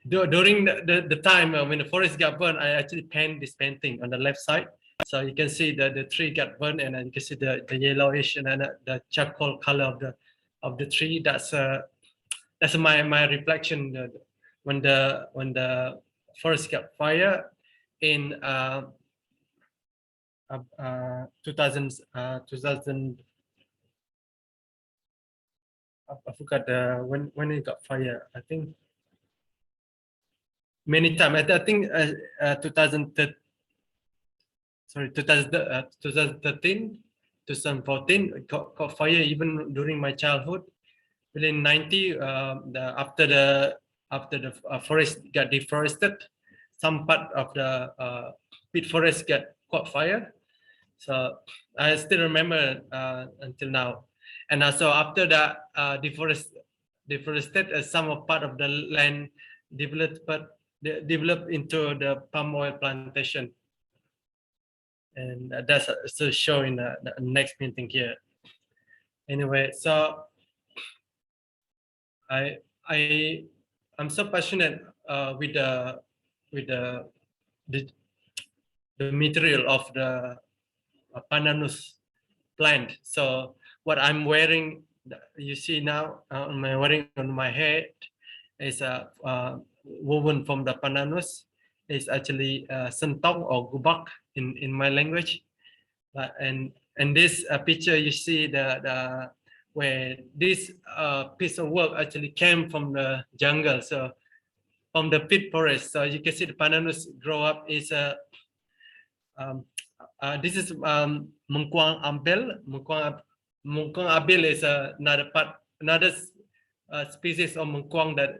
During the time when the forest got burned, I actually painted this painting on the left side. So you can see that the tree got burned, and you can see the yellowish and the charcoal color of the tree. That's my reflection when the forest got fire in 2000. I forgot when it got fire. I think many times. I think 2013, 2014 got fire even during my childhood. Within 90, after the forest got deforested, some part of the peat forest got caught fire. So I still remember until now. And also after that deforested, some of part of the land developed into the palm oil plantation. And that's also shown in the next painting here. Anyway, so I'm so passionate with the material of the pandanus plant. So what I'm wearing, you see now, wearing on my head is woven from the pandanus. It's actually sentong or gubak in my language. And this picture, you see the where this piece of work actually came from the jungle, so from the peat forest. So you can see the pandanus grow up. Is this is mengkuang ambel. Mengkuang ambel is another species of mengkuang that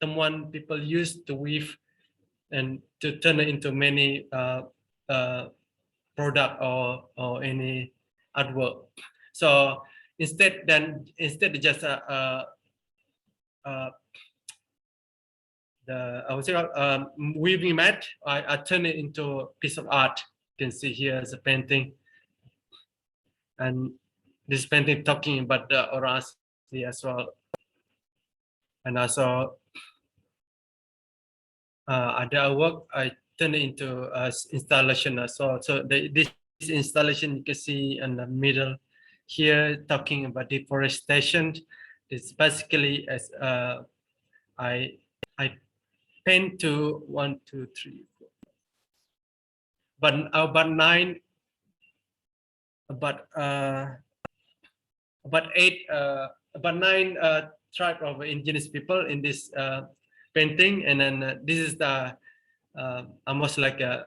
Temuan people used to weave and to turn it into many product or any artwork. So instead just I would say weaving mat, I turn it into a piece of art. You can see here as a painting, and this painting talking about the orasi as well, and also other work I turn it into installation as well. So this installation you can see in the middle here talking about deforestation. It's basically as I paint to 1, 2, 3, 4, but about 9, about 9 tribe of indigenous people in this painting, and then this is the almost like the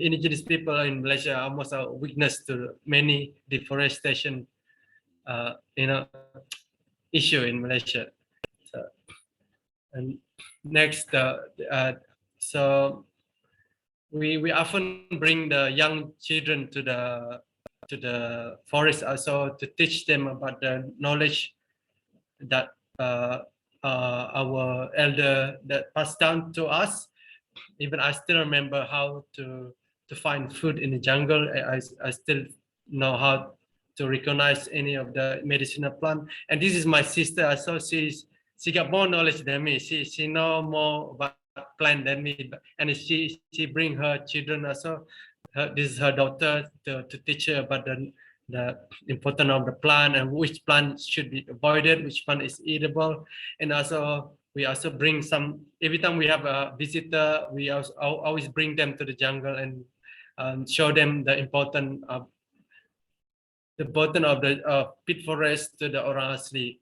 indigenous people in Malaysia almost a witness to many deforestation issue in Malaysia. So, and next, so we often bring the young children to the forest also to teach them about the knowledge that our elder that passed down to us. Even I still remember how to find food in the jungle. I still know how to recognize any of the medicinal plant. And this is my sister. So she got more knowledge than me. She know more about plant than me. And she bring her children also. This is her daughter to teach her about the importance of the plant and which plant should be avoided, which plant is eatable. And also we also bring some, every time we have a visitor, we always bring them to the jungle and show them the importance of the peat forest to the orang asli.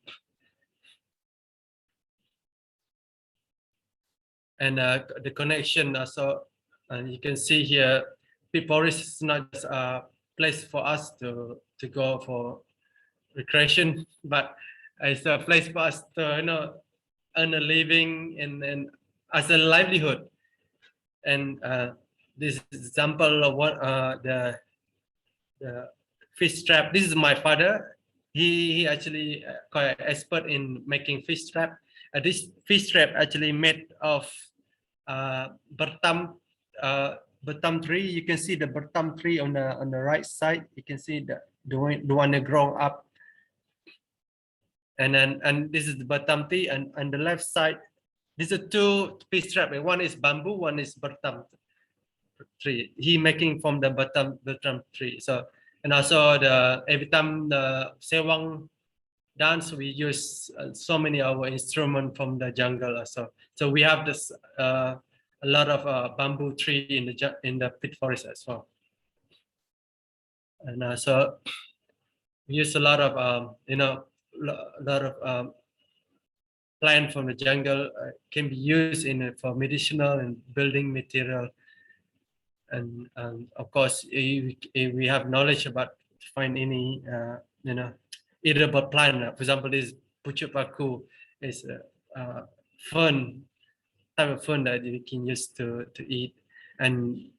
And the connection also, and you can see here, peat forest is not just a place for us to go for recreation, but it's a place for us to earn a living and as a livelihood. And this example of what the fish trap. This is my father. He actually quite expert in making fish trap. This fish trap actually made of bertam tree. You can see the bertam tree on the right side. You can see the one that grow up. And this is the bertam tree, and on the left side, these are two fish trap. One is bamboo, one is bertam tree. He making from the bertam tree. So. And also every time the sewang dance, we use so many of our instruments from the jungle also. So we have this a lot of bamboo tree in the peat forest as well. And also we use a lot of plant from the jungle can be used for medicinal and building material. And of course, if we have knowledge about find any eatable plant. For example, this pucuk paku is a fern, type of fern that you can use to eat, and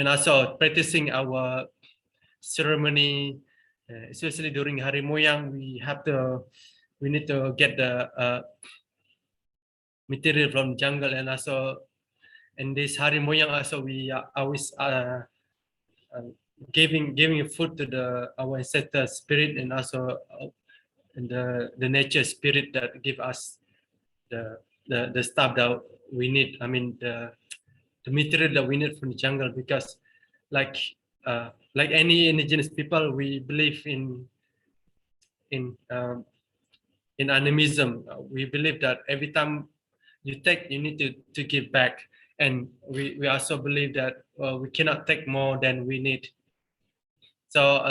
also practicing our ceremony, especially during Hari Moyang. We need to get the material from jungle, and also. In this Hari Moyang also, we are always giving food to our ancestor spirit, and also the nature spirit that give us the stuff that we need. I mean the material that we need from the jungle, because like any indigenous people, we believe in animism. We believe that every time you take, you need to give back. And we also believe that we cannot take more than we need. So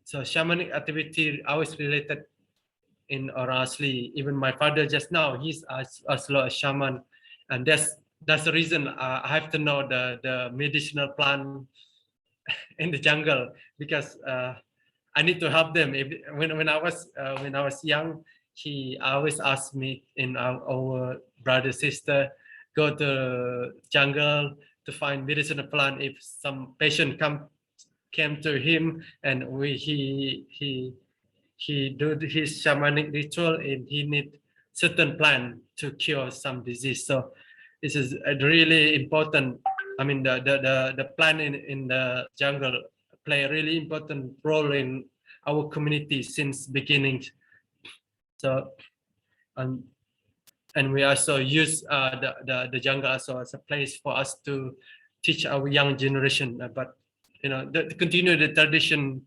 shamanic activity always related in orang asli. Even my father just now, he's also a shaman, and that's the reason I have to know the medicinal plant in the jungle, because I need to help them. When I was young, he always asked me and our brother sister, go to jungle to find medicinal plant if some patient came to him and he do his shamanic ritual and he need certain plant to cure some disease. So this is a really important. I mean, the plant in the jungle play a really important role in our community since beginning. So and we also use the jungle also as a place for us to teach our young generation about, you know, to continue the tradition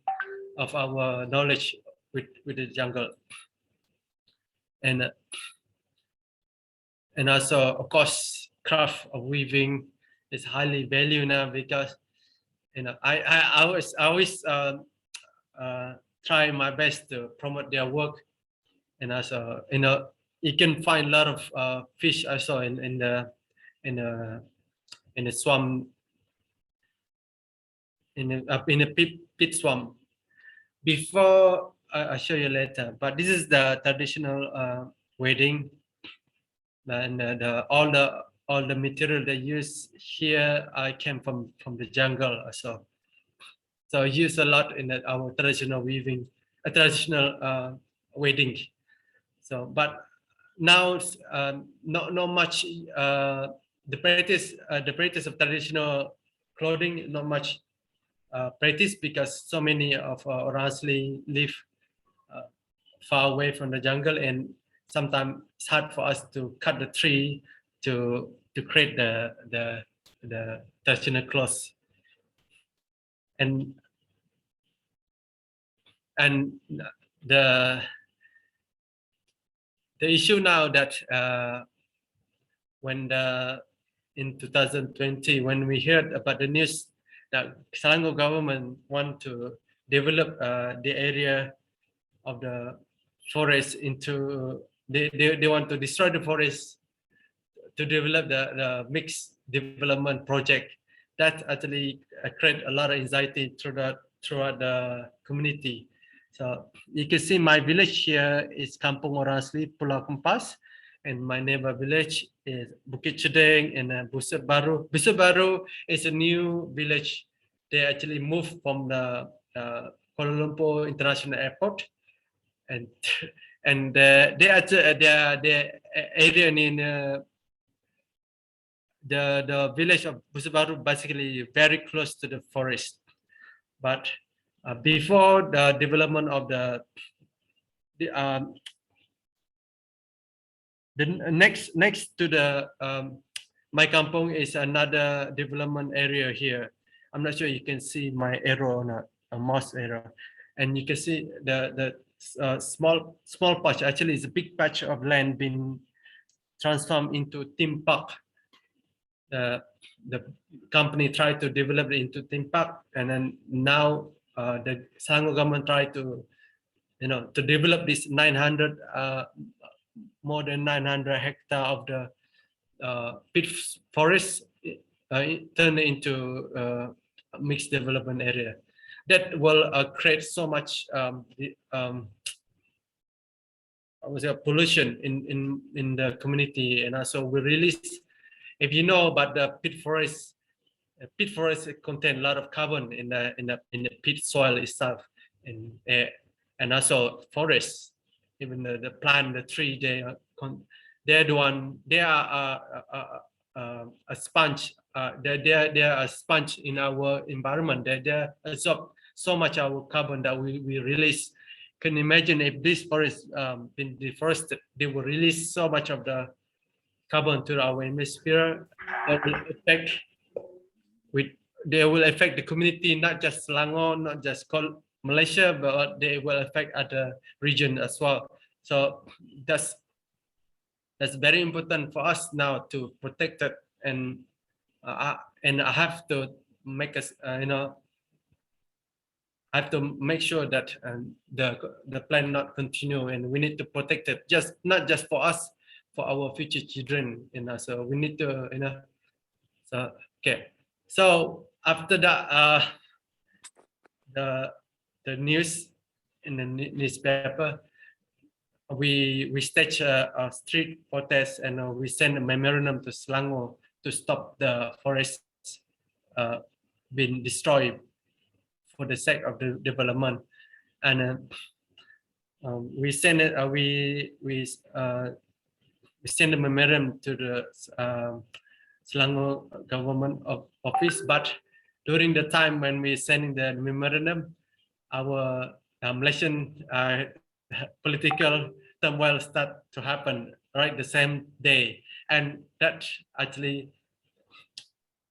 of our knowledge with the jungle. And also, of course, craft of weaving is highly valued now because, you know, I always try my best to promote their work. And also, you know, you can find a lot of fish also in the swamp, in a peat swamp. Before I show you later, but this is the traditional wedding, and all the material they use here I came from the jungle also. So I use a lot in our traditional weaving, traditional wedding. So, but now not much the practice of traditional clothing, not much practice because so many of orang asli live far away from the jungle, and sometimes it's hard for us to cut the tree to create the traditional clothes. And the issue now that when in 2020, when we heard about the news that Selangor government want to develop the area of the forest into, they want to destroy the forest to develop the mixed development project, that actually create a lot of anxiety throughout the community. So you can see my village here is Kampung Orang Asli Pulau Kempas, and my neighbor village is Bukit Cedeng and Busut Baru. Busut Baru is a new village. They actually moved from the Kuala Lumpur International Airport, and they actually the area in the village of Busut Baru basically very close to the forest. But before the development of the next to the my kampung is another development area here. I'm not sure you can see my arrow on a mouse arrow, and you can see the small patch. Actually, it's a big patch of land being transformed into theme park. The company tried to develop it into theme park, and then now the Selangor government tried to, you know, to develop this 900 more than 900 hectare of the peat forest, turn it into a mixed development area that will create so much pollution in the community. And also we release, if you know about the peat forest contain a lot of carbon in the peat soil itself, and also forests, even the plant, the tree, they're the one, they are a sponge. They're a sponge in our environment. They absorb so much of our carbon that we release. Can you imagine if this forest been deforested? They will release so much of the carbon to our atmosphere that will affect they will affect the community, not just Selangor, not just Malaysia, but they will affect other regions as well. So that's very important for us now to protect it, and I have to make us, you know, I have to make sure that the plan not continue, and we need to protect it, not just for us, for our future children, you know. So we need to, you know. So okay. So after that, the news in the newspaper, we staged a street protest, and we sent a memorandum to Selangor to stop the forest been destroyed for the sake of the development. And we send it. We send a memorandum to the Selangor government office, but during the time when we sending the memorandum, our Malaysian political turmoil start to happen right the same day, and that actually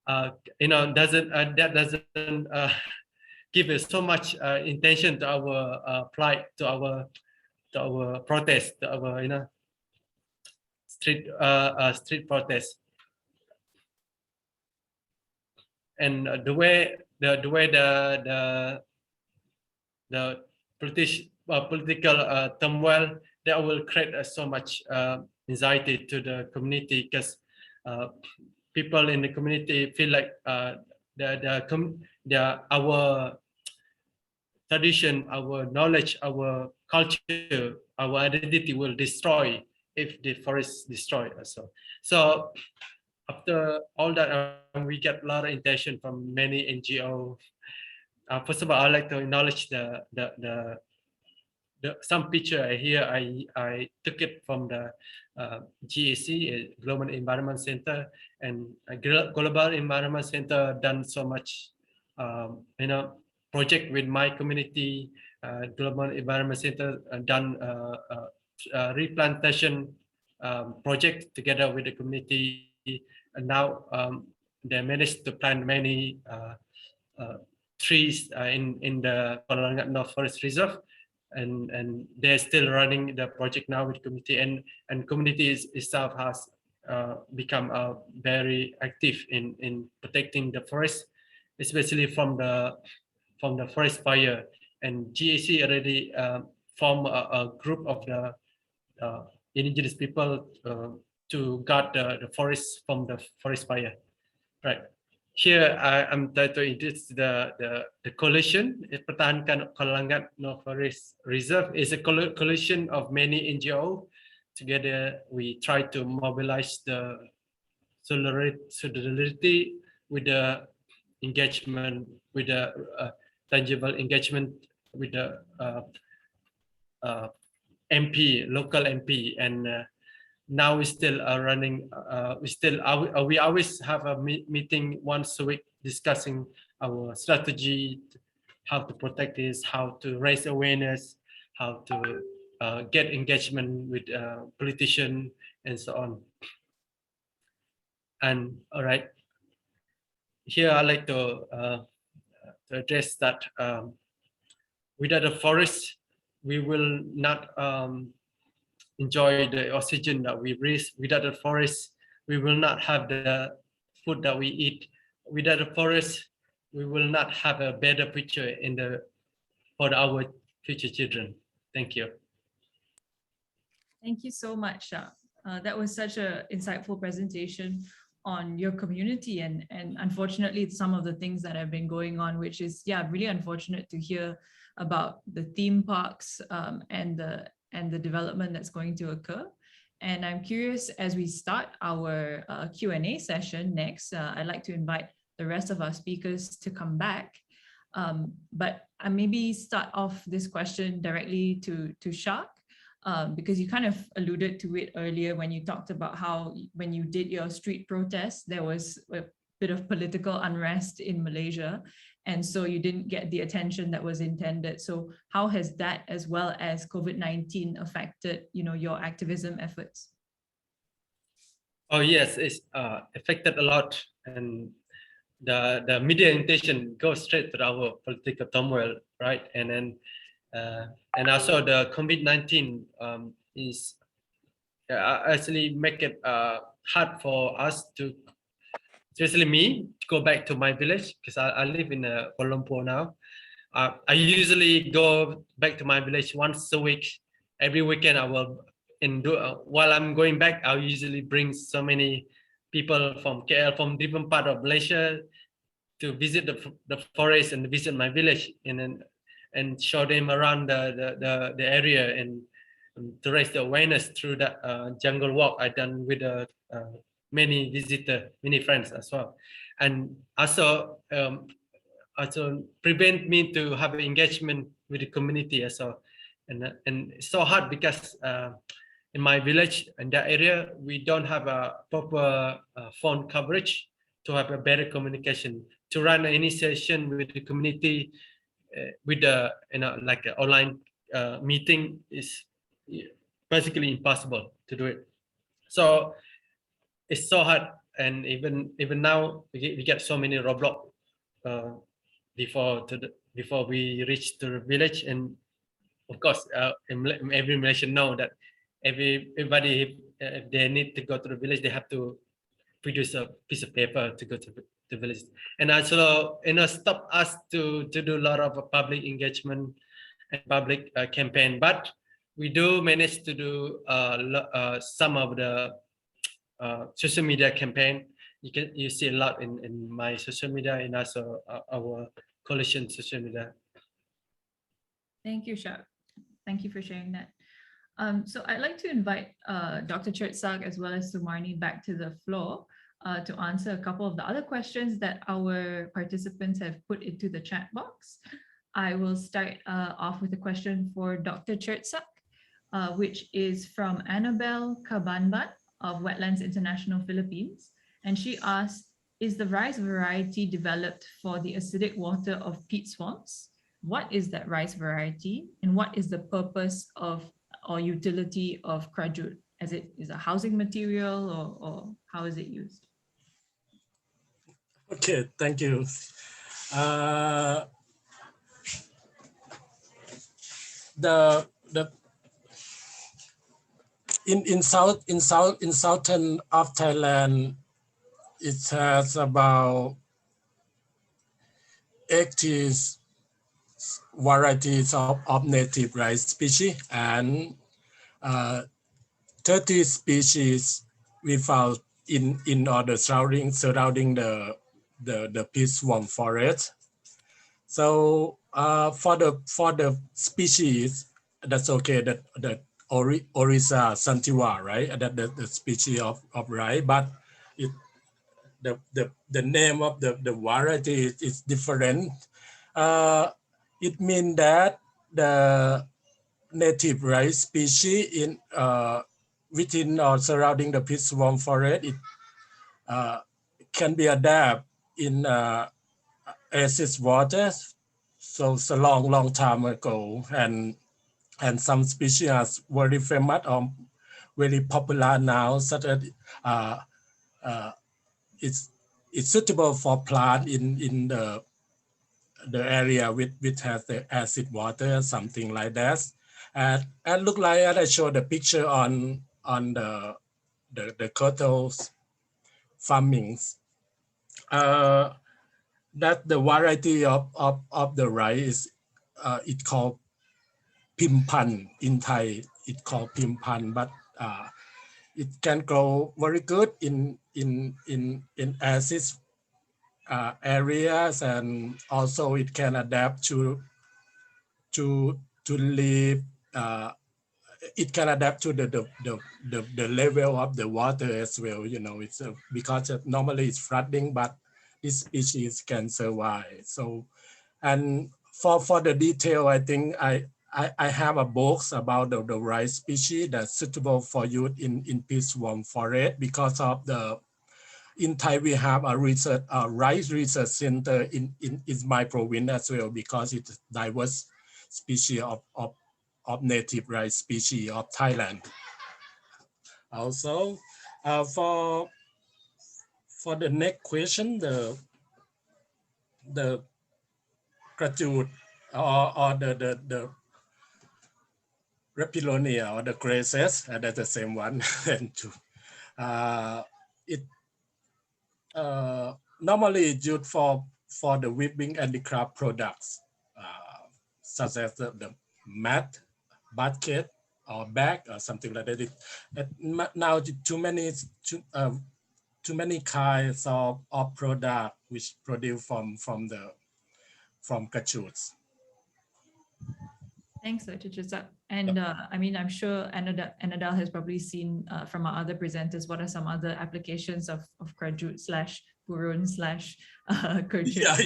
doesn't give us so much intention to our plight, to our protest, to our street protest. And the way the political turmoil that will create so much anxiety to the community, because people in the community feel like our tradition, our knowledge, our culture, our identity will destroy if the forest destroyed. So after all that, we get a lot of attention from many NGO. First of all, I'd like to acknowledge the some picture here. I took it from the GEC, Global Environment Center, and Global Environment Center done so much, project with my community. Global Environment Center done replantation project together with the community, and now they managed to plant many trees in the Kolangat North Forest Reserve, and they're still running the project now with community, and community itself has become very active in protecting the forest, especially from the forest fire. And GAC already formed a group of the indigenous people to guard the forest from the forest fire. Right. Here I'm trying to introduce the coalition. Pertahankan Kolangat North Forest Reserve is a coalition of many NGO. Together, we try to mobilize the solidarity with the engagement, with the tangible engagement with the MP, local MP, and now we still are running. We always have a meeting once a week discussing our strategy, how to protect this, how to raise awareness, how to get engagement with politicians, and so on. And all right, here I like to address that without the forest, we will not enjoy the oxygen that we breathe. Without the forest, we will not have the food that we eat. Without the forest, we will not have a better future for our future children. Thank you. Thank you so much, Shaq. That was such an insightful presentation on your community, and unfortunately some of the things that have been going on, which is really unfortunate to hear about the theme parks and the development that's going to occur. And I'm curious, as we start our Q&A session next, I'd like to invite the rest of our speakers to come back. But I maybe start off this question directly to Shaq, because you kind of alluded to it earlier when you talked about how when you did your street protest, there was a bit of political unrest in Malaysia, and so you didn't get the attention that was intended. So how has that, as well as COVID-19, affected your activism efforts? Oh yes, it's affected a lot, and the media attention goes straight to our political turmoil, right? And then and also the COVID-19 is actually make it hard for us to, especially me, to go back to my village, because I live in Kuala Lumpur now. I usually go back to my village once a week. Every weekend I will, while I'm going back, I'll usually bring so many people from KL, from different part of Malaysia, to visit the forest and visit my village, and show them around the area, and to raise the awareness through that jungle walk I done with many visitors, many friends as well. and also prevent me to have engagement with the community as well. And it's so hard because in my village, in that area, we don't have a proper phone coverage to have a better communication. To run any session with the community with the like an online meeting is basically impossible to do it. So it's so hard, and even now we get so many roadblocks before we reach the village. And of course, every Malaysian know that everybody, if they need to go to the village, they have to produce a piece of paper to go to the village. And also, stop us to do a lot of public engagement and public campaign. But we do manage to do some of the social media campaign. You see a lot in my social media and also our coalition social media. Thank you, Shaq. Thank you for sharing that. So I'd like to invite Dr. Cherdsak as well as Sumarni back to the floor to answer a couple of the other questions that our participants have put into the chat box. I will start off with a question for Dr. Cherdsak, which is from Annabelle Kabanban of Wetlands International Philippines. And she asked, is the rice variety developed for the acidic water of peat swamps? What is that rice variety? And what is the purpose of or utility of krajut? As it is a housing material, or how is it used? Okay, thank you. In southern of Thailand, it has about 80 varieties of native rice species, and 30 species we found in all the surrounding the peat swamp forest. So for the species, that's okay. That Orisa santiva, right? That the species of rice, but the name of the variety is different. It means that the native rice species in within or surrounding the peat swamp forest, it can be adapted in acid water. So it's a long time ago, and some species are very famous or very popular now, such as it's suitable for plant in the area which has the acid water, something like that. And look like I showed the picture on the cattle farmings. That the variety of the rice is it called pimpan in Thai. It called pimpan, but it can grow very good in acid areas, and also it can adapt to live. It can adapt to the level of the water as well. You know, it's because normally it's flooding, but this species can survive. So, and for the detail, I think I have a book about the rice species that's suitable for use in peat swamp forest, because of in Thai we have a rice research center in my province as well, because it's diverse species of native rice species of Thailand. Also, for the next question, the krajut or the Repilonia or the grasses, that's the same one. And it normally used for the weaving and the craft products, such as the mat, basket, or bag, or something like that. Now too many kinds of product which produce from kachuts. Thanks, Dr. Cherdsak. And I mean, I'm sure Annadal has probably seen from our other presenters what are some other applications of krajut / Purun / Kerja. Yeah.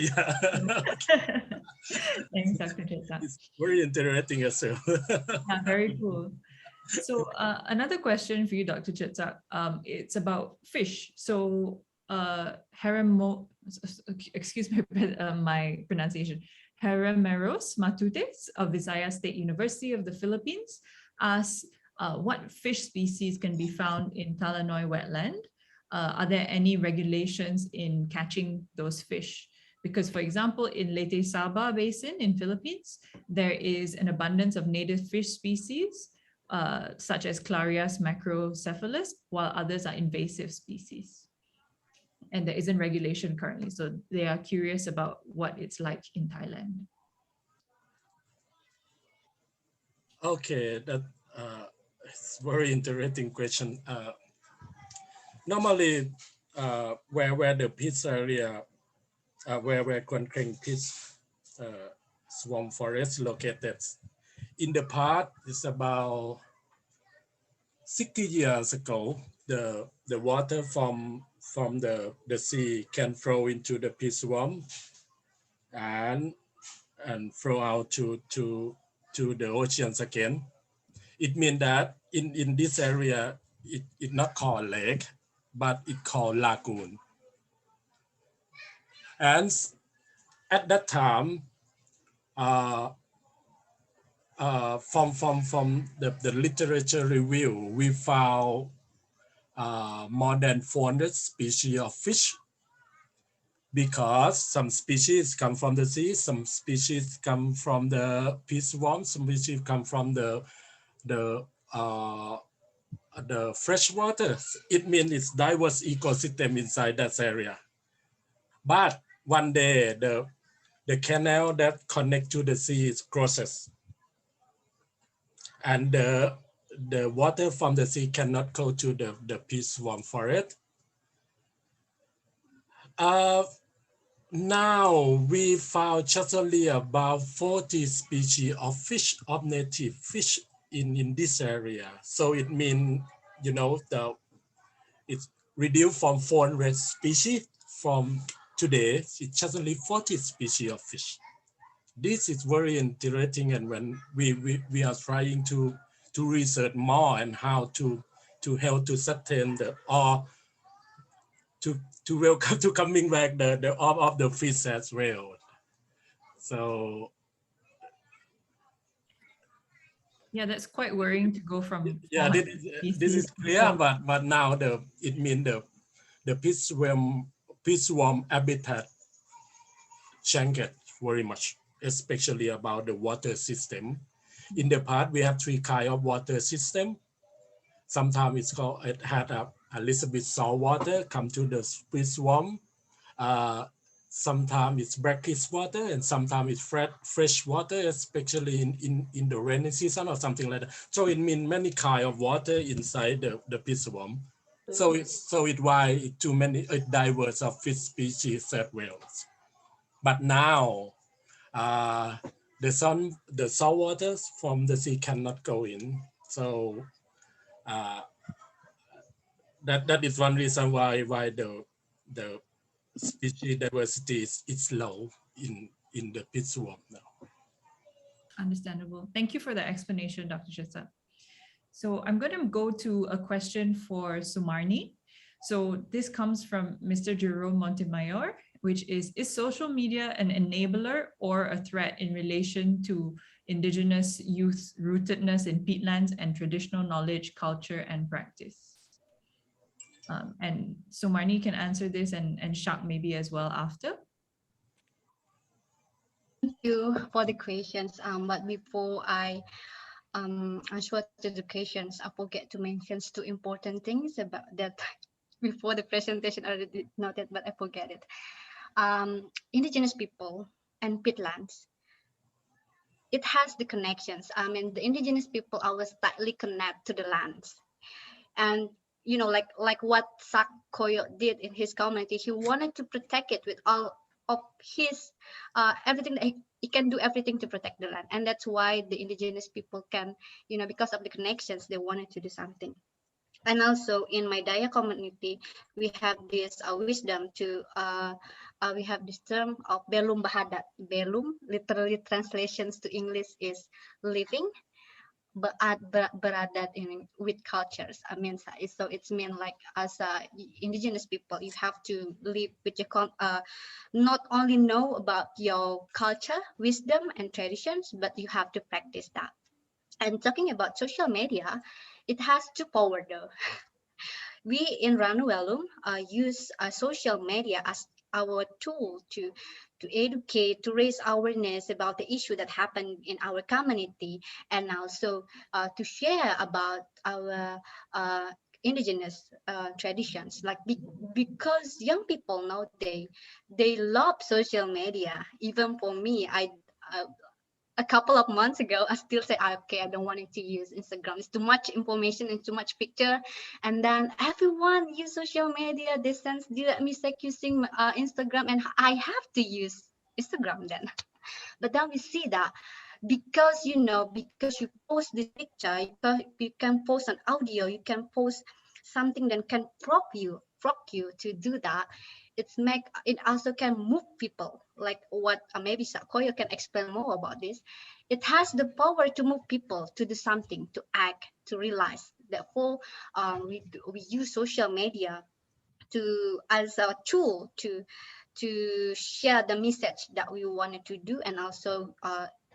Thanks, Dr. Cherdsak. It's very interesting as well. Yeah, very cool. So another question for you, Dr. Cherdsak, it's about fish. So excuse me, my pronunciation, Herameros Matutes of Visayas State University of the Philippines asks, what fish species can be found in Talanoy wetland? Are there any regulations in catching those fish? Because, for example, in Leyte Saba Basin in Philippines, there is an abundance of native fish species, such as Clarias macrocephalus, while others are invasive species. And there isn't regulation currently, so they are curious about what it's like in Thailand. Okay, that it's very interesting question. Normally, where the Peat area, where Kwan Peat swamp forest located, in the past, it's about 60 years ago, the water from the sea can flow into the Peat swamp and flow out to the oceans again. It means that in this area, it not called lake, but it called lagoon. And at that time, from the literature review, we found more than 400 species of fish, because some species come from the sea, some species come from the peat swamp, some species come from the fresh water. It means it's diverse ecosystem inside that area. But one day the canal that connect to the sea is crosses, and the water from the sea cannot go to the peat swamp forest. Now we found just only about 40 species of fish, of native fish in this area. So it means, it's reduced from 400 species from today, it's just only 40 species of fish. This is very interesting, and when we are trying to research more and how to help to sustain or to welcome to coming back the of the fish as well. So yeah, that's quite worrying to go from this is clear, but now it means the peat swamp habitat changed very much, especially about the water system. In the past, we have 3 kinds of water system. Sometimes it had a little bit salt water come to the peat swamp. Sometimes it's brackish water, and sometimes it's fresh water, especially in the rainy season or something like that. So it means many kinds of water inside the peat swamp. So it's why too many diverse of fish species as well. But now the salt waters from the sea cannot go in. So that is one reason why the species diversity is low in the peat swamp now. Understandable. Thank you for the explanation, Dr. Cherdsak. So I'm going to go to a question for Sumarni. So this comes from Mr. Jerome Montemayor, which is social media an enabler or a threat in relation to Indigenous youth rootedness in peatlands and traditional knowledge, culture, and practice? And Sumarni can answer this, and Shaq maybe as well after. Thank you for the questions. But before I answer to the questions, I forget to mention 2 important things about that before the presentation. I already noted, but I forget it. Indigenous people and peatlands, it has the connections. I mean, the indigenous people always tightly connect to the lands, and like what Shaq Koyok did in his community, he wanted to protect it with all of his everything that he can do everything to protect the land. And that's why the indigenous people can, because of the connections, they wanted to do something. And also in my Daya community, we have this wisdom to, we have this term of belum bahadat. Belum, literally translations to English is living, but beradat in with cultures. I mean, so it's mean like as indigenous people, you have to live with your not only know about your culture, wisdom, and traditions, but you have to practice that. And talking about social media, it has two power though. We in Ranuelum use social media as our tool to educate, to raise awareness about the issue that happened in our community, and also to share about our indigenous traditions. Like because young people now they love social media. Even for me, a couple of months ago, I still say, okay, I don't want to use Instagram. It's too much information and too much picture. And then everyone use social media. They sense they let me start using Instagram, and I have to use Instagram then. But then we see that because because you post this picture, you can post an audio, you can post something that can prompt you to do that. It also can move people, like what maybe Shaq Koyok can explain more about this. It has the power to move people to do something, to act, to realize. Therefore, we use social media as a tool to share the message that we wanted to do, and also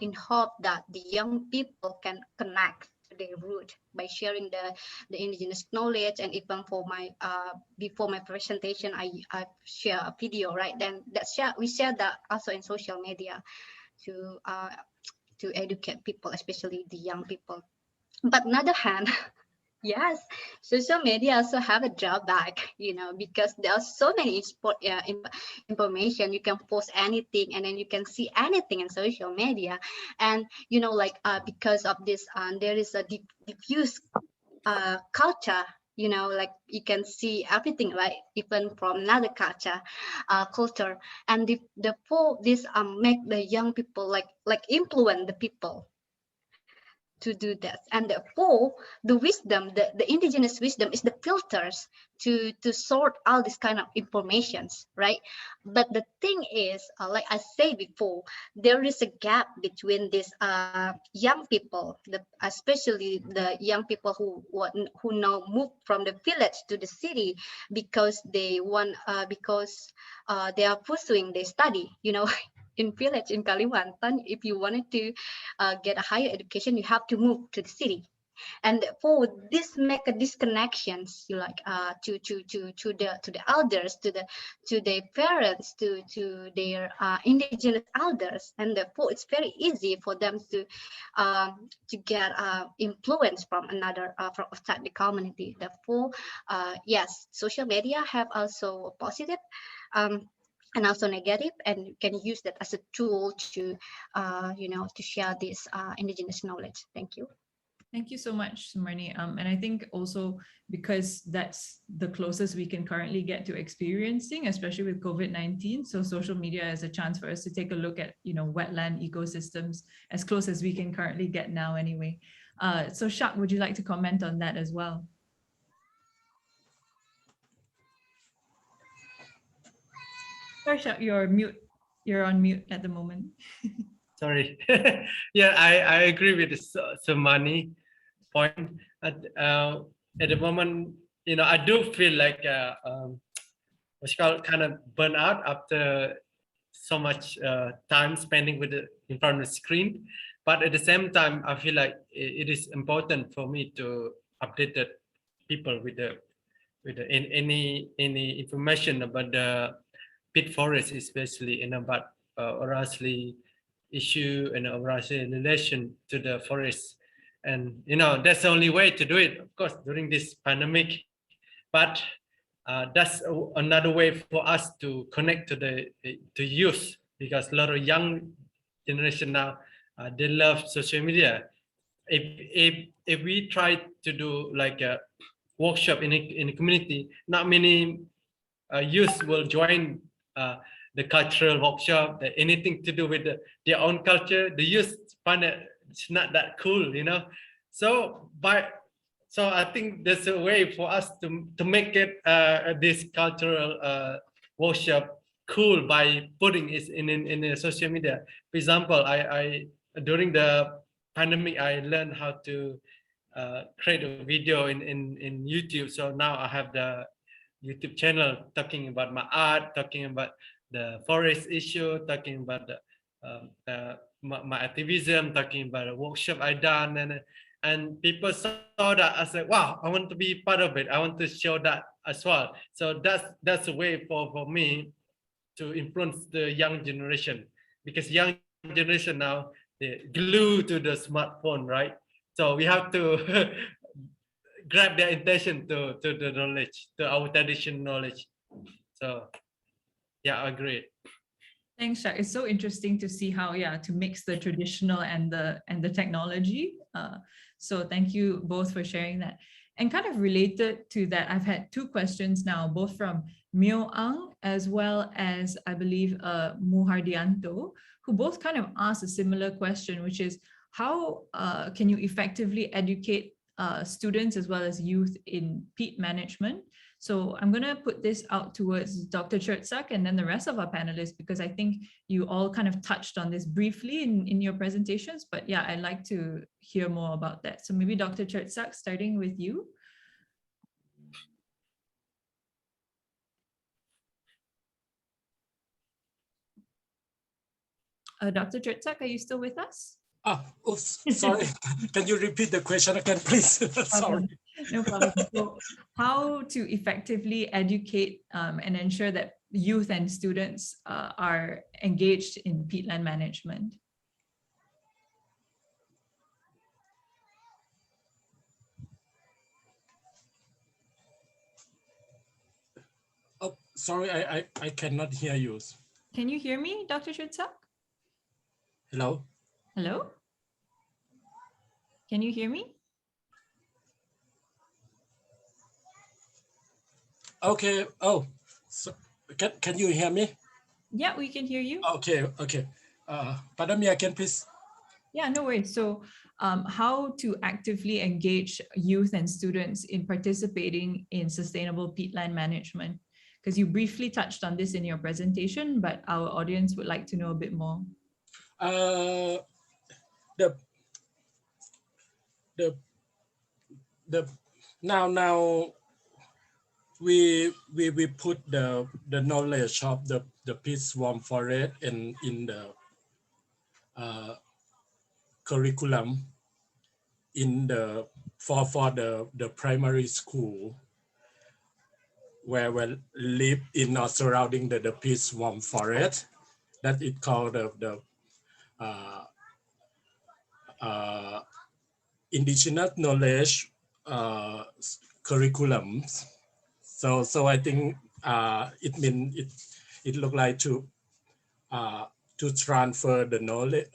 in hope that the young people can connect to their root by sharing the indigenous knowledge. And even for my before my presentation, I share a video, right? Then we share that also in social media to educate people, especially the young people. But on the other hand, yes, social media also have a drawback, because there are so many information. You can post anything, and then you can see anything in social media. And because of this, there is a diffuse culture. Like you can see everything, right? Even from another culture, and therefore this make the young people like influence the people to do that. And therefore the wisdom, the indigenous wisdom is the filters to sort all this kind of informations, right? But the thing is, like I said before, there is a gap between these young people, especially the young people who now move from the village to the city because they want they are pursuing their study, in village in Kalimantan. If you wanted to get a higher education, you have to move to the city. And for this make a disconnections, to the elders, to their parents, to their indigenous elders, and therefore it's very easy for them to get influence from another from outside the community. Therefore, yes, social media have also positive and also negative, and you can use that as a tool to to share this indigenous knowledge. Thank you. Thank you so much, Sumarni. And I think also because that's the closest we can currently get to experiencing, especially with COVID-19. So social media is a chance for us to take a look at, wetland ecosystems as close as we can currently get now anyway. So Shaq, would you like to comment on that as well? Sorry, Shaq, you're on mute at the moment. Sorry. Yeah, I agree with Sumarni point. At the moment, I do feel like what's called kind of burnt out after so much time spending in front of the screen. But at the same time, I feel like it is important for me to update the people with any information about the peat forest, especially about Orasli issue and Orasli relation to the forest. And that's the only way to do it, of course, during this pandemic. But that's another way for us to connect to youth, because a lot of young generation now they love social media. If we try to do like a workshop in a community, not many youth will join the cultural workshop, anything to do with their own culture. The youth find it it's not that cool, So by So I think there's a way for us to make it this cultural workshop cool by putting it in the social media. For example, I during the pandemic I learned how to create a video in YouTube. So now I have the YouTube channel talking about my art, talking about the forest issue, talking about my activism, talking about a workshop I done, and people saw that. I said, wow, I want to be part of it. I want to show that as well. So that's a way for me to influence the young generation, because young generation now they glue to the smartphone, right? So we have to grab their attention to the knowledge, to our traditional knowledge. So yeah, I agree. Thanks, Shaq. It's so interesting to see how, to mix the traditional and the technology. So thank you both for sharing that. And kind of related to that, I've had two questions now, both from Myo Ang as well as, I believe, Muhardianto, who both kind of asked a similar question, which is how can you effectively educate students as well as youth in peat management? So I'm going to put this out towards Dr. Cherdsak and then the rest of our panelists, because I think you all kind of touched on this briefly in your presentations, but yeah, I'd like to hear more about that. So maybe Dr. Cherdsak, starting with you. Dr. Cherdsak, are you still with us? Sorry. Can you repeat the question again, please? Sorry. No problem. So how to effectively educate and ensure that youth and students are engaged in peatland management? Oh, sorry, I cannot hear you. Can you hear me, Dr. Cherdsak? Hello? Hello? Can you hear me? Okay. Oh, so can you hear me? Yeah, we can hear you. Okay. Pardon me again, please. Yeah, no worries. So how to actively engage youth and students in participating in sustainable peatland management? Because you briefly touched on this in your presentation, but our audience would like to know a bit more. Now we put the knowledge of the peat swarm forest in the curriculum in for the primary school, where we live in or surrounding the peat swarm forest. That is called the indigenous knowledge curriculums. So I think it look like to transfer the knowledge,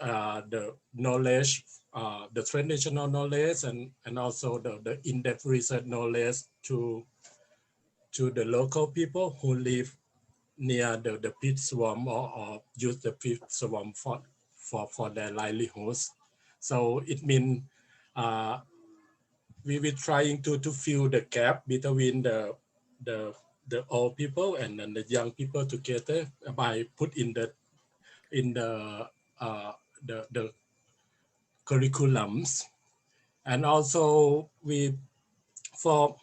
the traditional knowledge, and also the in-depth research knowledge to the local people who live near the peat swarm or use the peat swarm for their livelihoods. So it means we were trying to fill the gap between the old people and then the young people together by put in the curriculums. And also we for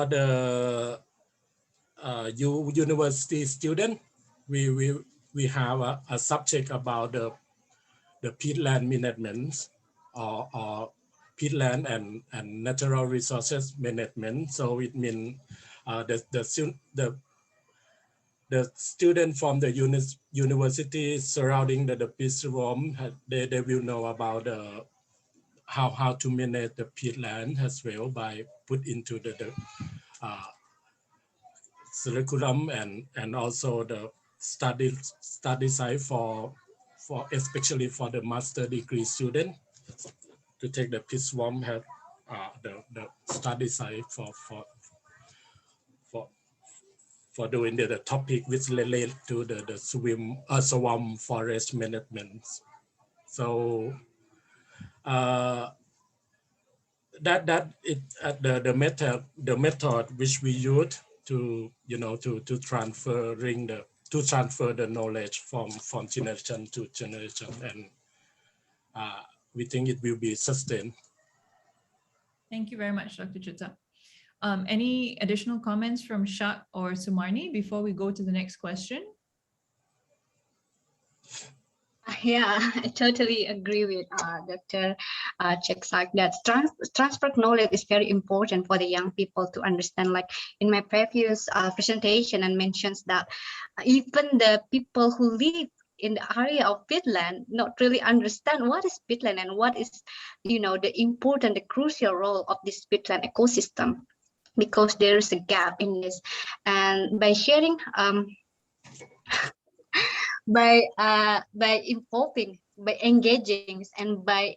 the university student, we have a subject about the peatland management or peatland and natural resources management. So it means the student from the university surrounding the peat swarm, they will know about how to manage the peatland as well by put into the curriculum and also the study side for especially for the master degree student to take the peat swarm, have the study side for doing the topic which relate to the swarm forest management. So the method which we use to to transfer the knowledge from generation to generation, and we think it will be sustained. Thank you very much, Dr. Cherdsak. Any additional comments from Shaq or Sumarni before we go to the next question? Yeah, I totally agree with Dr. Cherdsak that transfer knowledge is very important for the young people to understand. Like in my previous presentation, and mentions that even the people who live in the area of peatland not really understand what is peatland and what is, the important, the crucial role of this peatland ecosystem, because there is a gap in this. And by sharing, by involving, by engaging, and by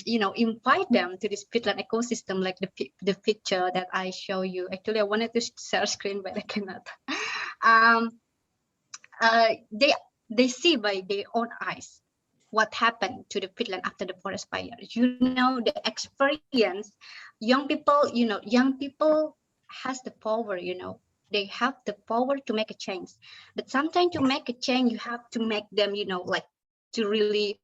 invite them to this peatland ecosystem, like the picture that I show you. Actually, I wanted to share screen, but I cannot. They see by their own eyes what happened to the peatland after the forest fire. The experience, young people has the power, they have the power to make a change. But sometimes to make a change, you have to make them, like to really,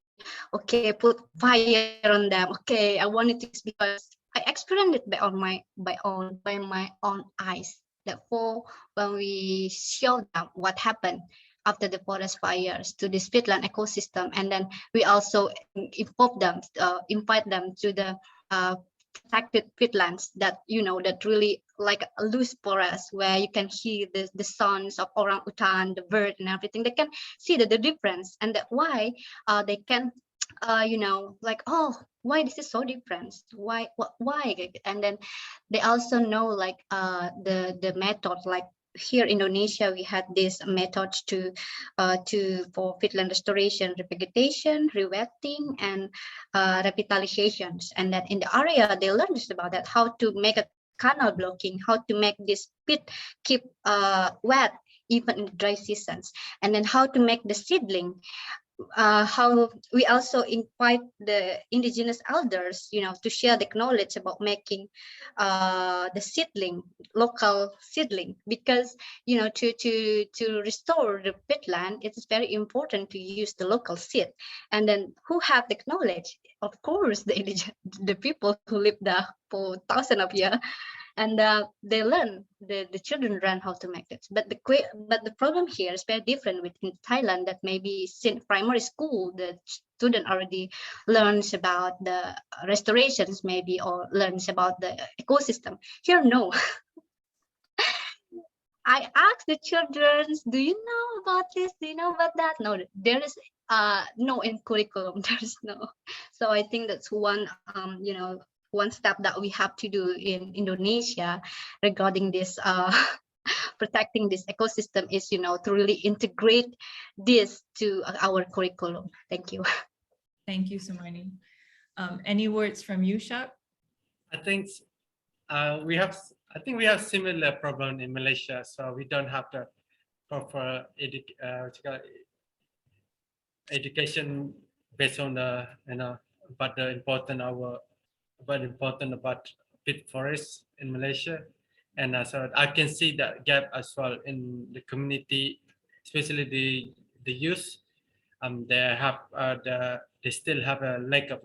okay, put fire on them. Okay, I wanted to, because I experienced it by my own eyes. Therefore, when we show them what happened after the forest fires to this peatland ecosystem, and then we also invite them to the protected peatlands that that really like a loose forest, where you can hear the sounds of orangutan, the bird, and everything. They can see the difference, and that why they can like, oh, why this is so different, why, and then they also know like the method, like here in Indonesia we had this methods for peatland restoration, revegetation, rewetting, and revitalizations. And then in the area they learned just about that, how to make a canal blocking, how to make this pit keep wet even in dry seasons, and then how to make the seedling. How we also invite the indigenous elders, to share the knowledge about making the seedling, local seedling, because to restore the peatland, it is very important to use the local seed. And then who have the knowledge? Of course, the people who live there for thousands of years. And they learn, the children learn how to make it. But the problem here is very different within Thailand, that maybe since primary school, the student already learns about the restorations maybe, or learns about the ecosystem. Here, no. I asked the children, do you know about this? Do you know about that? No, there is no in curriculum. There's no. So I think that's one, one step that we have to do in Indonesia regarding this protecting this ecosystem is, to really integrate this to our curriculum. Thank you. Thank you, Sumarni. Any words from you, Shaq? I think we have similar problem in Malaysia, so we don't have the proper education based on the but the important about peat forest in Malaysia. And so I can see that gap as well in the community, especially the youth. They still have a lack of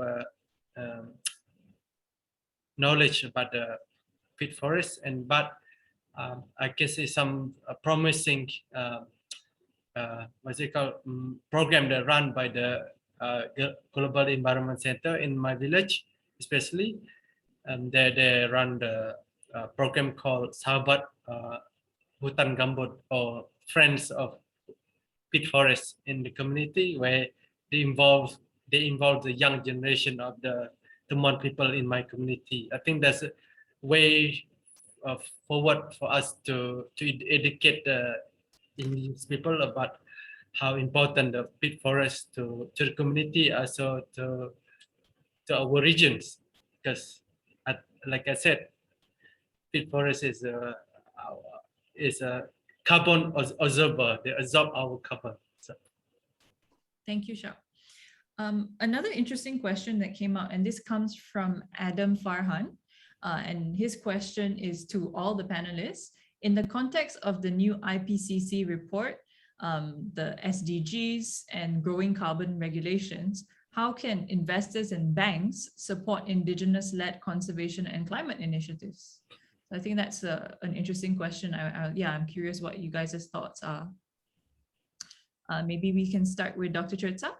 knowledge about the peat forest, but I can see some promising program that run by the Global Environment Center in my village, especially. They run the program called Sahabat Hutan Gambut, or Friends of Peat Forest in the community, where they involve the young generation of the Temuan people in my community. I think that's a way forward for us to educate the indigenous people about how important the peat forest to the community, also to our regions, because like I said, peat forest is a carbon absorber. They absorb our carbon. So. Thank you, Shaq. Another interesting question that came out, and this comes from Adam Farhan, and his question is to all the panelists. In the context of the new IPCC report, the SDGs and growing carbon regulations, how can investors and banks support indigenous-led conservation and climate initiatives? So I think that's an interesting question. I'm curious what you guys' thoughts are. Maybe we can start with Dr. Cherdsak.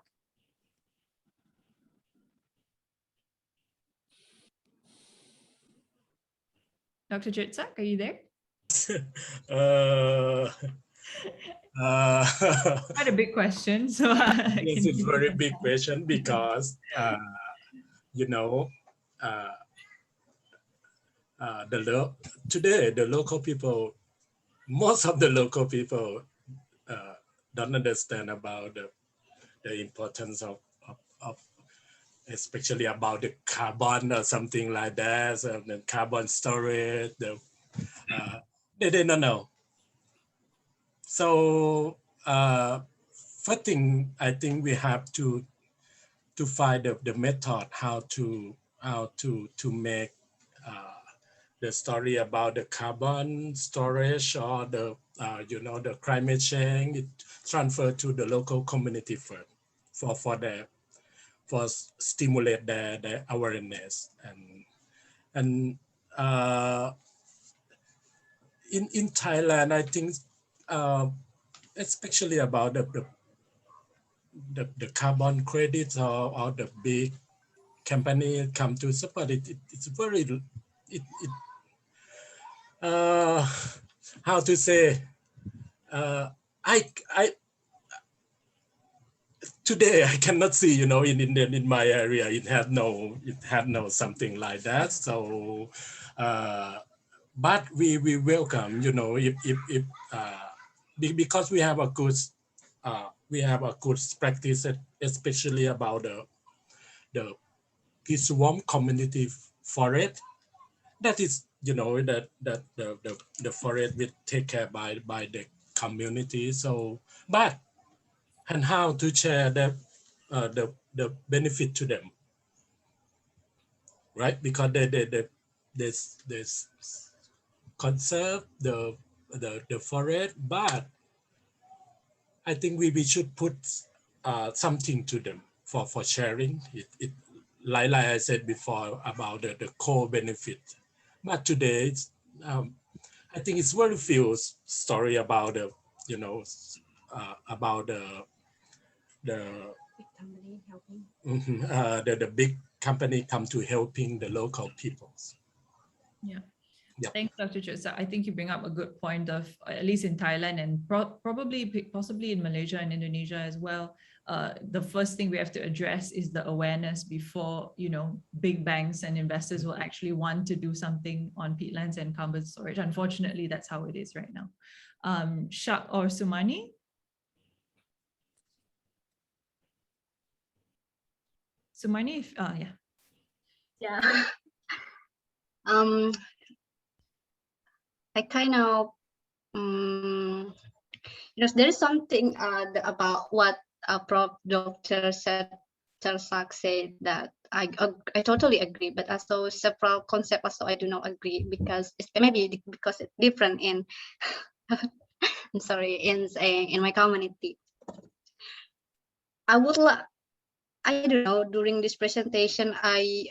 Dr. Cherdsak, are you there? Quite a big question. So it's a very big question because, you know, today the local people, most of the local people don't understand about the importance of especially about the carbon or something like that, so the carbon storage, they don't know. So first thing, I think we have to find the method how to make the story about the carbon storage or the the climate change, it transfer to the local community first for stimulate their awareness and in Thailand, I think especially about the carbon credits or the big company come to support it. It's very how to say today I cannot see, you know, in my area it had no something like that. So but we welcome, you know, if because we have a good practice, especially about the peace warm community forest. That is, you know, that the forest will take care by the community. So, but and how to share the benefit to them, right? Because they conserve the forest, but I think we should put something to them for sharing it. Like I said before about the core benefit, but today it's, I think it's very few story about you know, about the big company come to helping the local peoples. Yeah. Yeah. Thanks, Dr. Cherdsak. I think you bring up a good point of, at least in Thailand and possibly in Malaysia and Indonesia as well. The first thing we have to address is the awareness before, you know, big banks and investors will actually want to do something on peatlands and carbon storage. Unfortunately, that's how it is right now. Shaq or Sumarni? Sumarni, yeah. Yeah. I kind of, there is something about what Prof. Dr. Cherdsak said that I totally agree, but also several concepts also I do not agree because it's maybe because it's different in I'm sorry, in my community. I don't know, during this presentation I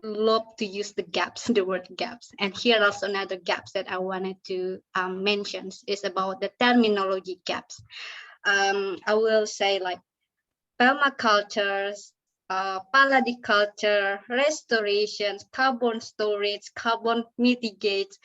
love to use the gaps, the word gaps, and here also another gaps that I wanted to mention is about the terminology gaps. I will say like permacultures, palladiculture, restorations, carbon storage, carbon mitigates.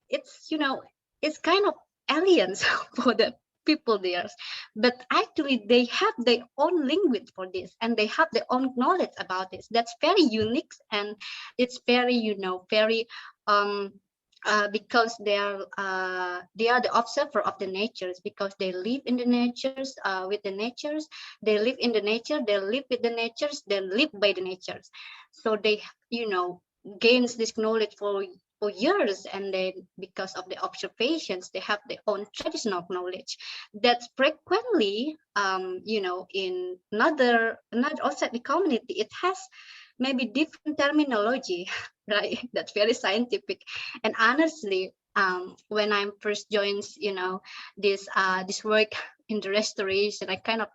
It's, you know, it's kind of aliens for the people there, but actually they have their own language for this and they have their own knowledge about this. That's very unique and it's very, you know, very because they are the observer of the natures, because they live in the natures, with the natures, they live in the nature, they live with the natures, they live by the natures. So they, you know, gains this knowledge for for years, and then because of the observations, they have their own traditional knowledge that's frequently, in another outside the community, it has maybe different terminology, right? That's very scientific. And honestly, when I first joined, this work in the restoration, I kind of,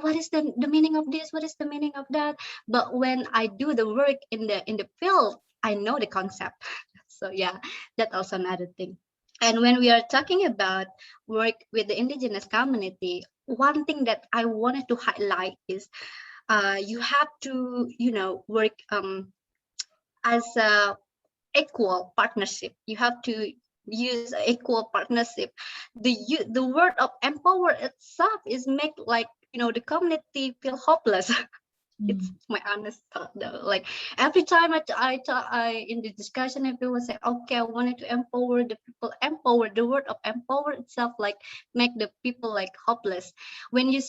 what is the meaning of this? What is the meaning of that? But when I do the work in the field, I know the concept. So yeah, that's also another thing. And when we are talking about work with the indigenous community, one thing that I wanted to highlight is you have to, work as a equal partnership. You have to use equal partnership. The word of empower itself is make like, the community feel hopeless. It's my honest thought though. Like every time I in the discussion, everyone say, okay, I wanted to empower the people. Empower, the word of empower itself, like make the people like hopeless. When you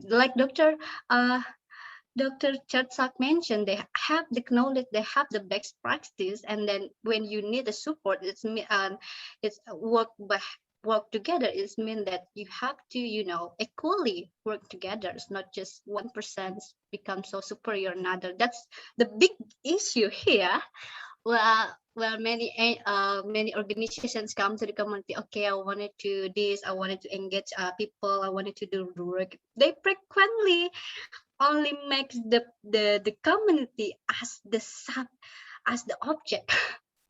like Dr. Cherdsak mentioned, they have the knowledge, they have the best practice, and then when you need the support, it's work together. It means that you have to, equally work together. It's not just 1% become so superior another. That's the big issue here. Well, many organizations come to the community. Okay, I wanted to this. I wanted to engage people. I wanted to do the work. They frequently only makes the community as the object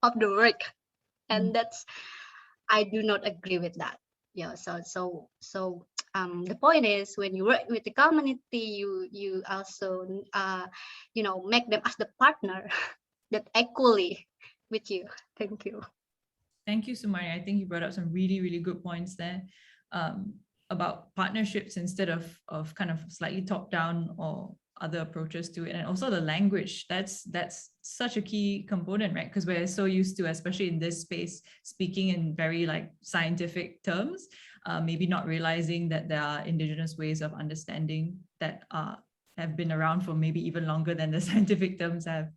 of the work, and that's, I do not agree with that. Yeah, so the point is, when you work with the community, you also make them as the partner that equally with you. Thank you. Thank you, Sumarni. I think you brought up some really, really good points there. About partnerships instead of kind of slightly top down or other approaches to it, and also the language. That's such a key component, right? Because we're so used to, especially in this space, speaking in very like scientific terms, maybe not realizing that there are indigenous ways of understanding that have been around for maybe even longer than the scientific terms have.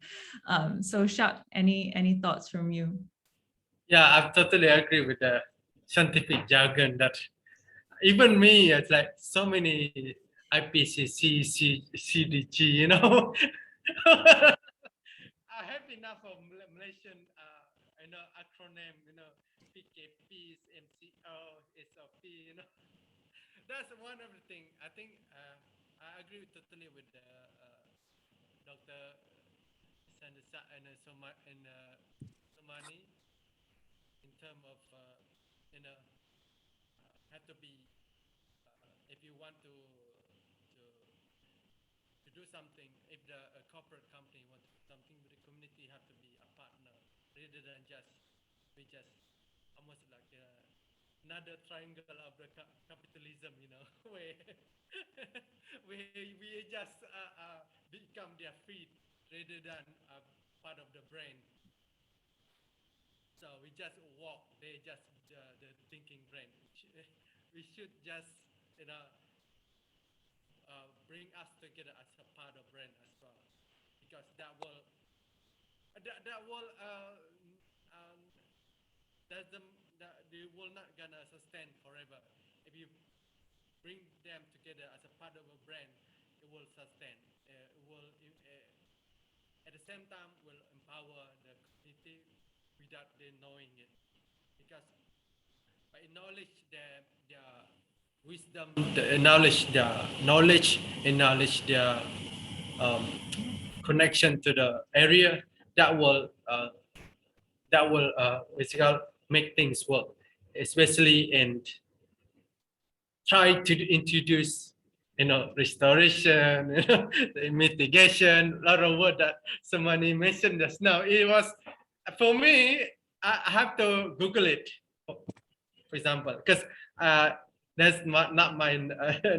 So Shaq, any thoughts from you? Yeah, I totally agree with the scientific jargon that even me, it's like so many IPCC, CDG, I have enough of Malaysian, acronym, PKP, MCO, SOP, That's one of the things. I think I agree totally with Dr. Cherdsak and Sumarni in terms of, have to be, if you want to do something, if the corporate company wants something with the community, have to be a partner rather than we just almost like another triangle of the capitalism, where we just become their feet rather than part of the brain. So we just walk, they just the thinking brain. We should just bring us together as a part of brain as well, because that will they will not gonna sustain forever. If you bring them together as a part of a brain, it will sustain. It will at the same time will empower the community without them knowing it, because by acknowledge their wisdom, acknowledge their connection to the area, that will basically make things work, especially in try to introduce restoration, mitigation, a lot of words that somebody mentioned just now. It was, for me, I have to Google it, for example, because that's not my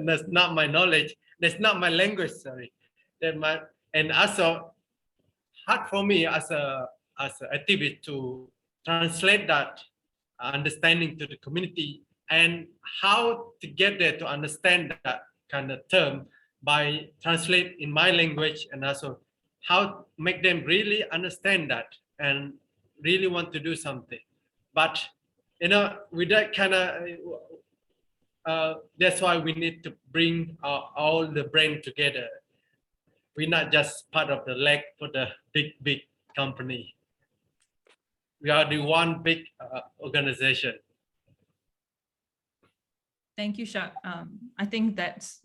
that's not my knowledge. That's not my language. Sorry, and also hard for me as an activist to translate that understanding to the community, and how to get there to understand that kind of term by translate in my language, and also how make them really understand that and really want to do something. But with that kind of, that's why we need to bring all the brain together. We're not just part of the leg for the big company. We are the one big organization. Thank you, Shaq. I think that's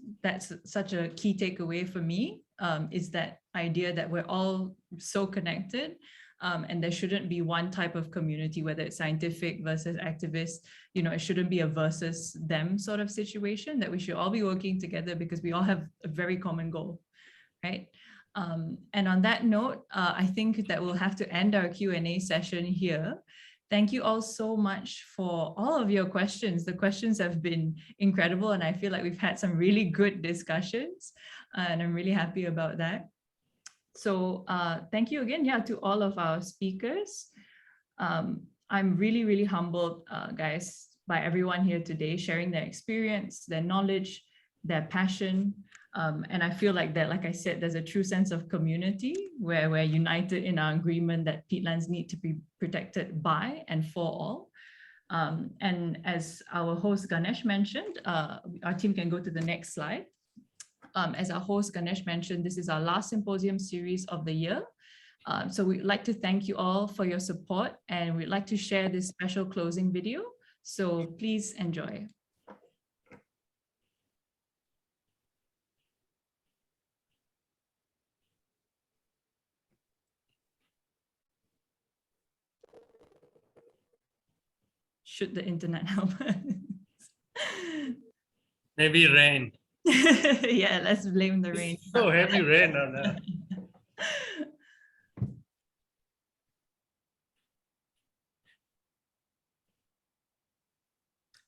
such a key takeaway for me, is that idea that we're all so connected, and there shouldn't be one type of community, whether it's scientific versus activist. It shouldn't be a versus them sort of situation, that we should all be working together because we all have a very common goal, right? And on that note, I think that we'll have to end our Q&A session here. Thank you all so much for all of your questions. The questions have been incredible, and I feel like we've had some really good discussions, and I'm really happy about that. So thank you again, to all of our speakers. I'm really, really humbled, guys, by everyone here today, sharing their experience, their knowledge, their passion. And I feel like that, like I said, there's a true sense of community where we're united in our agreement that peatlands need to be protected by and for all. And as our host Ganesh mentioned, our team can go to the next slide. As our host Ganesh mentioned, this is our last symposium series of the year. So we'd like to thank you all for your support, and we'd like to share this special closing video. So please enjoy. Should the internet help us? Maybe rain. Yeah, let's blame the rain. So heavy rain on that.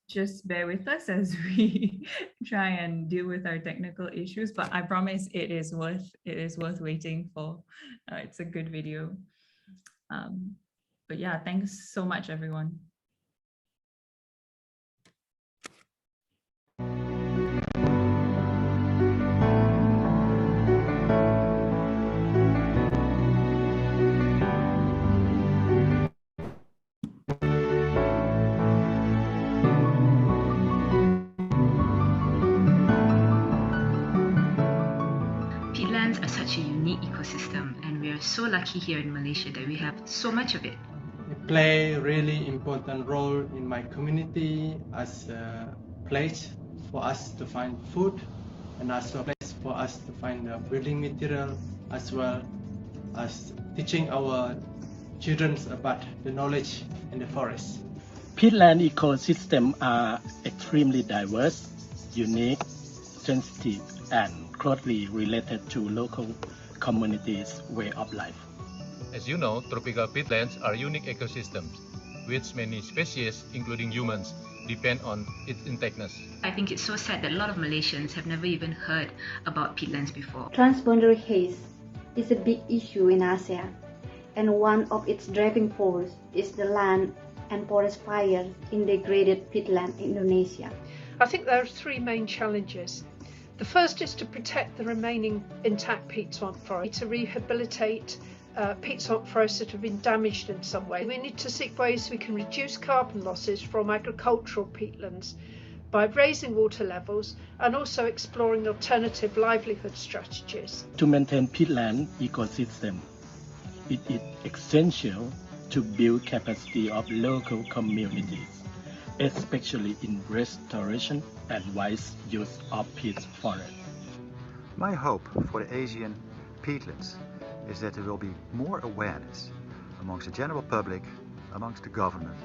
Just bear with us as we try and deal with our technical issues, but I promise it is worth waiting for. It's a good video. But yeah, thanks so much, everyone. Peatlands are such a unique ecosystem, and we are so lucky here in Malaysia that we have so much of it. It play a really important role in my community as a place for us to find food, and also a place for us to find building material, as well as teaching our children about the knowledge in the forest. Peatland ecosystems are extremely diverse, unique, sensitive, and closely related to local communities' way of life. As you know, tropical peatlands are unique ecosystems, which many species, including humans, depend on its intactness. I think it's so sad that a lot of Malaysians have never even heard about peatlands before. Transboundary haze is a big issue in ASEAN, and one of its driving force is the land and forest fire in degraded peatland in Indonesia. I think there are three main challenges. The first is to protect the remaining intact peat swamp forest, to rehabilitate peat swamp forests that have been damaged in some way. We need to seek ways we can reduce carbon losses from agricultural peatlands by raising water levels and also exploring alternative livelihood strategies. To maintain peatland ecosystem, it is essential to build capacity of local communities, especially in restoration and wise use of peat forest. My hope for the Asian peatlands is that there will be more awareness amongst the general public, amongst the government,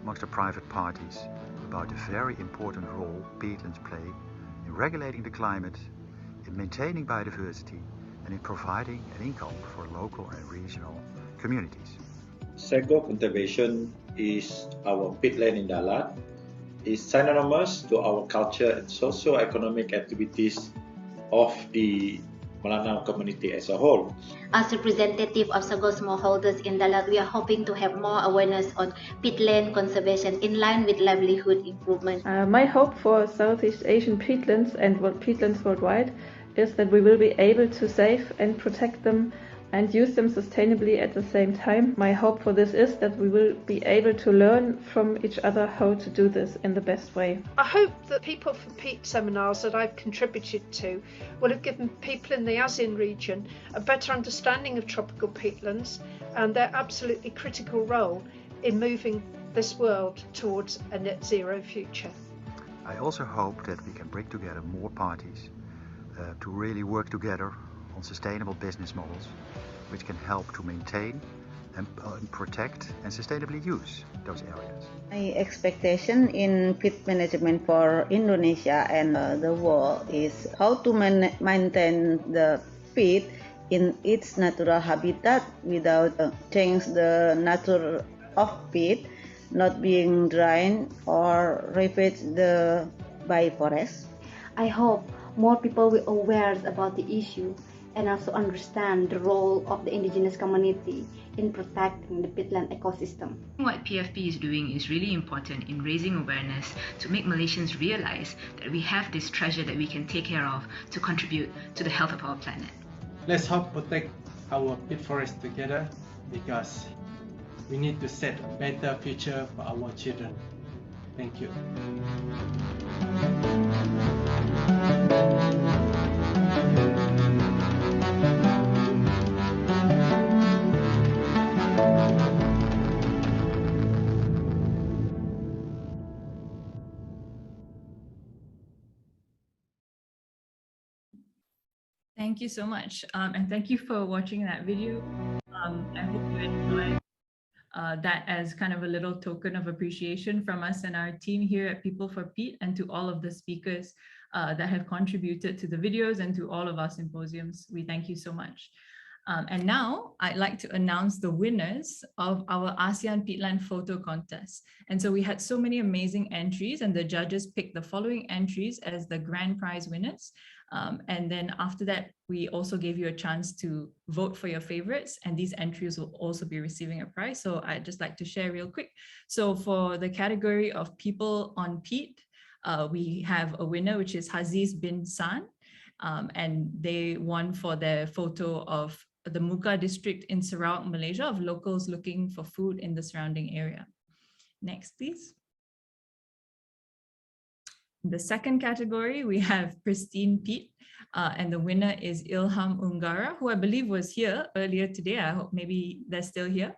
amongst the private parties about the very important role peatlands play in regulating the climate, in maintaining biodiversity, and in providing an income for local and regional communities. Sago conservation is our peatland in Dalat. Is synonymous to our culture and socio-economic activities of the Melanau community as a whole. As representative of sago smallholders in Dalat, we are hoping to have more awareness on peatland conservation in line with livelihood improvement. My hope for Southeast Asian peatlands and peatlands worldwide is that we will be able to save and protect them and use them sustainably at the same time. My hope for this is that we will be able to learn from each other how to do this in the best way. I hope that People for Peat seminars that I've contributed to will have given people in the ASEAN region a better understanding of tropical peatlands and their absolutely critical role in moving this world towards a net zero future. I also hope that we can bring together more parties to really work together on sustainable business models which can help to maintain and protect and sustainably use those areas. My expectation in peat management for Indonesia and the world is how to maintain the peat in its natural habitat without change the nature of peat, not being drained or ravaged by forests. I hope more people will aware about the issue and also understand the role of the indigenous community in protecting the peatland ecosystem. What PFP is doing is really important in raising awareness to make Malaysians realize that we have this treasure that we can take care of to contribute to the health of our planet. Let's help protect our peat forest together, because we need to set a better future for our children. Thank you. Thank you so much. And thank you for watching that video. I hope you enjoyed that as kind of a little token of appreciation from us and our team here at People for Peat, and to all of the speakers that have contributed to the videos and to all of our symposiums. We thank you so much. And now I'd like to announce the winners of our ASEAN Peatland Photo Contest. And so we had so many amazing entries, and the judges picked the following entries as the grand prize winners. And then after that, we also gave you a chance to vote for your favorites, and these entries will also be receiving a prize. So I'd just like to share real quick. So for the category of People on Peat, we have a winner, which is Haziz bin San, and they won for their photo of the Muka district in Sarawak, Malaysia, of locals looking for food in the surrounding area. Next, please. The second category, we have Pristine Peat, and the winner is Ilham Unggara, who I believe was here earlier today. I hope maybe they're still here.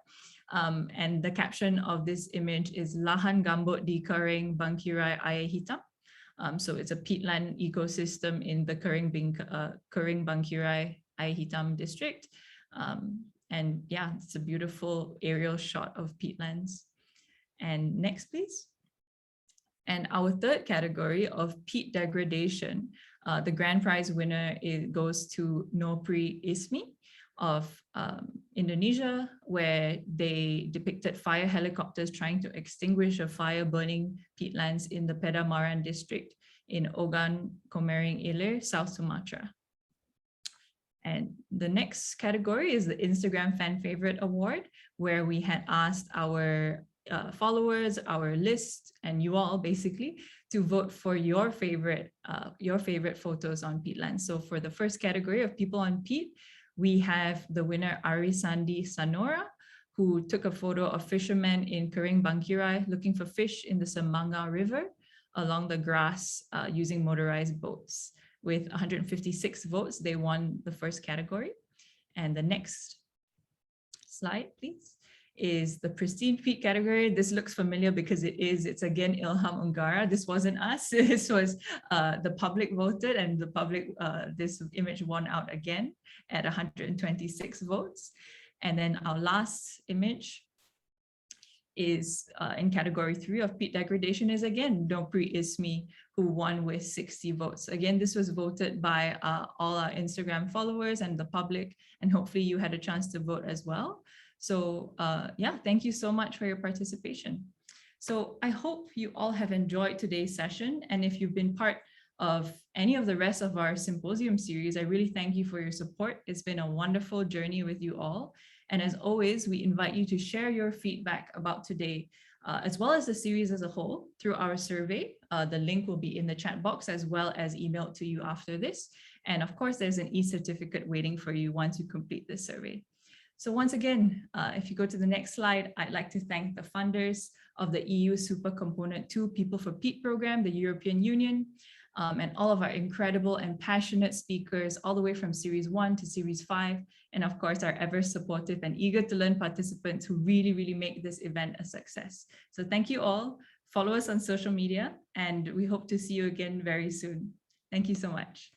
And the caption of this image is Lahan Gambut di Kering Bangkirai Air Hitam. So it's a peatland ecosystem in the Kering Bangkirai Air Hitam district. And yeah, it's a beautiful aerial shot of peatlands. And next, please. And our third category of peat degradation, the grand prize winner goes to Nopri Ismi of Indonesia, where they depicted fire helicopters trying to extinguish a fire burning peatlands in the Pedamaran district in Ogan Komering Ilir, South Sumatra. And the next category is the Instagram Fan Favorite Award, where we had asked our followers, our list, and you all basically to vote for your favorite photos on peatlands. So for the first category of People on Peat, we have the winner Arisandi Sanora, who took a photo of fishermen in Kering Bangkirai looking for fish in the Semanga River along the grass using motorized boats. With 156 votes, they won the first category. And the next slide, please, is the Pristine Peat category. This looks familiar because it's again Ilham Unggara. This wasn't us. This was the public voted, and the public, this image won out again at 126 votes. And then our last image is in category 3 of peat degradation is again Nopri Ismi, who won with 60 votes. Again, this was voted by all our Instagram followers and the public, and hopefully you had a chance to vote as well. So yeah, thank you so much for your participation. So I hope you all have enjoyed today's session. And if you've been part of any of the rest of our symposium series, I really thank you for your support. It's been a wonderful journey with you all. And as always, we invite you to share your feedback about today, as well as the series as a whole, through our survey. The link will be in the chat box as well as emailed to you after this. And of course, there's an e-certificate waiting for you once you complete this survey. So once again, if you go to the next slide, I'd like to thank the funders of the EU Super Component 2 People for Peat program, the European Union, and all of our incredible and passionate speakers all the way from Series 1 to Series 5, and of course, our ever supportive and eager to learn participants who really make this event a success. So thank you all. Follow us on social media, and we hope to see you again very soon. Thank you so much.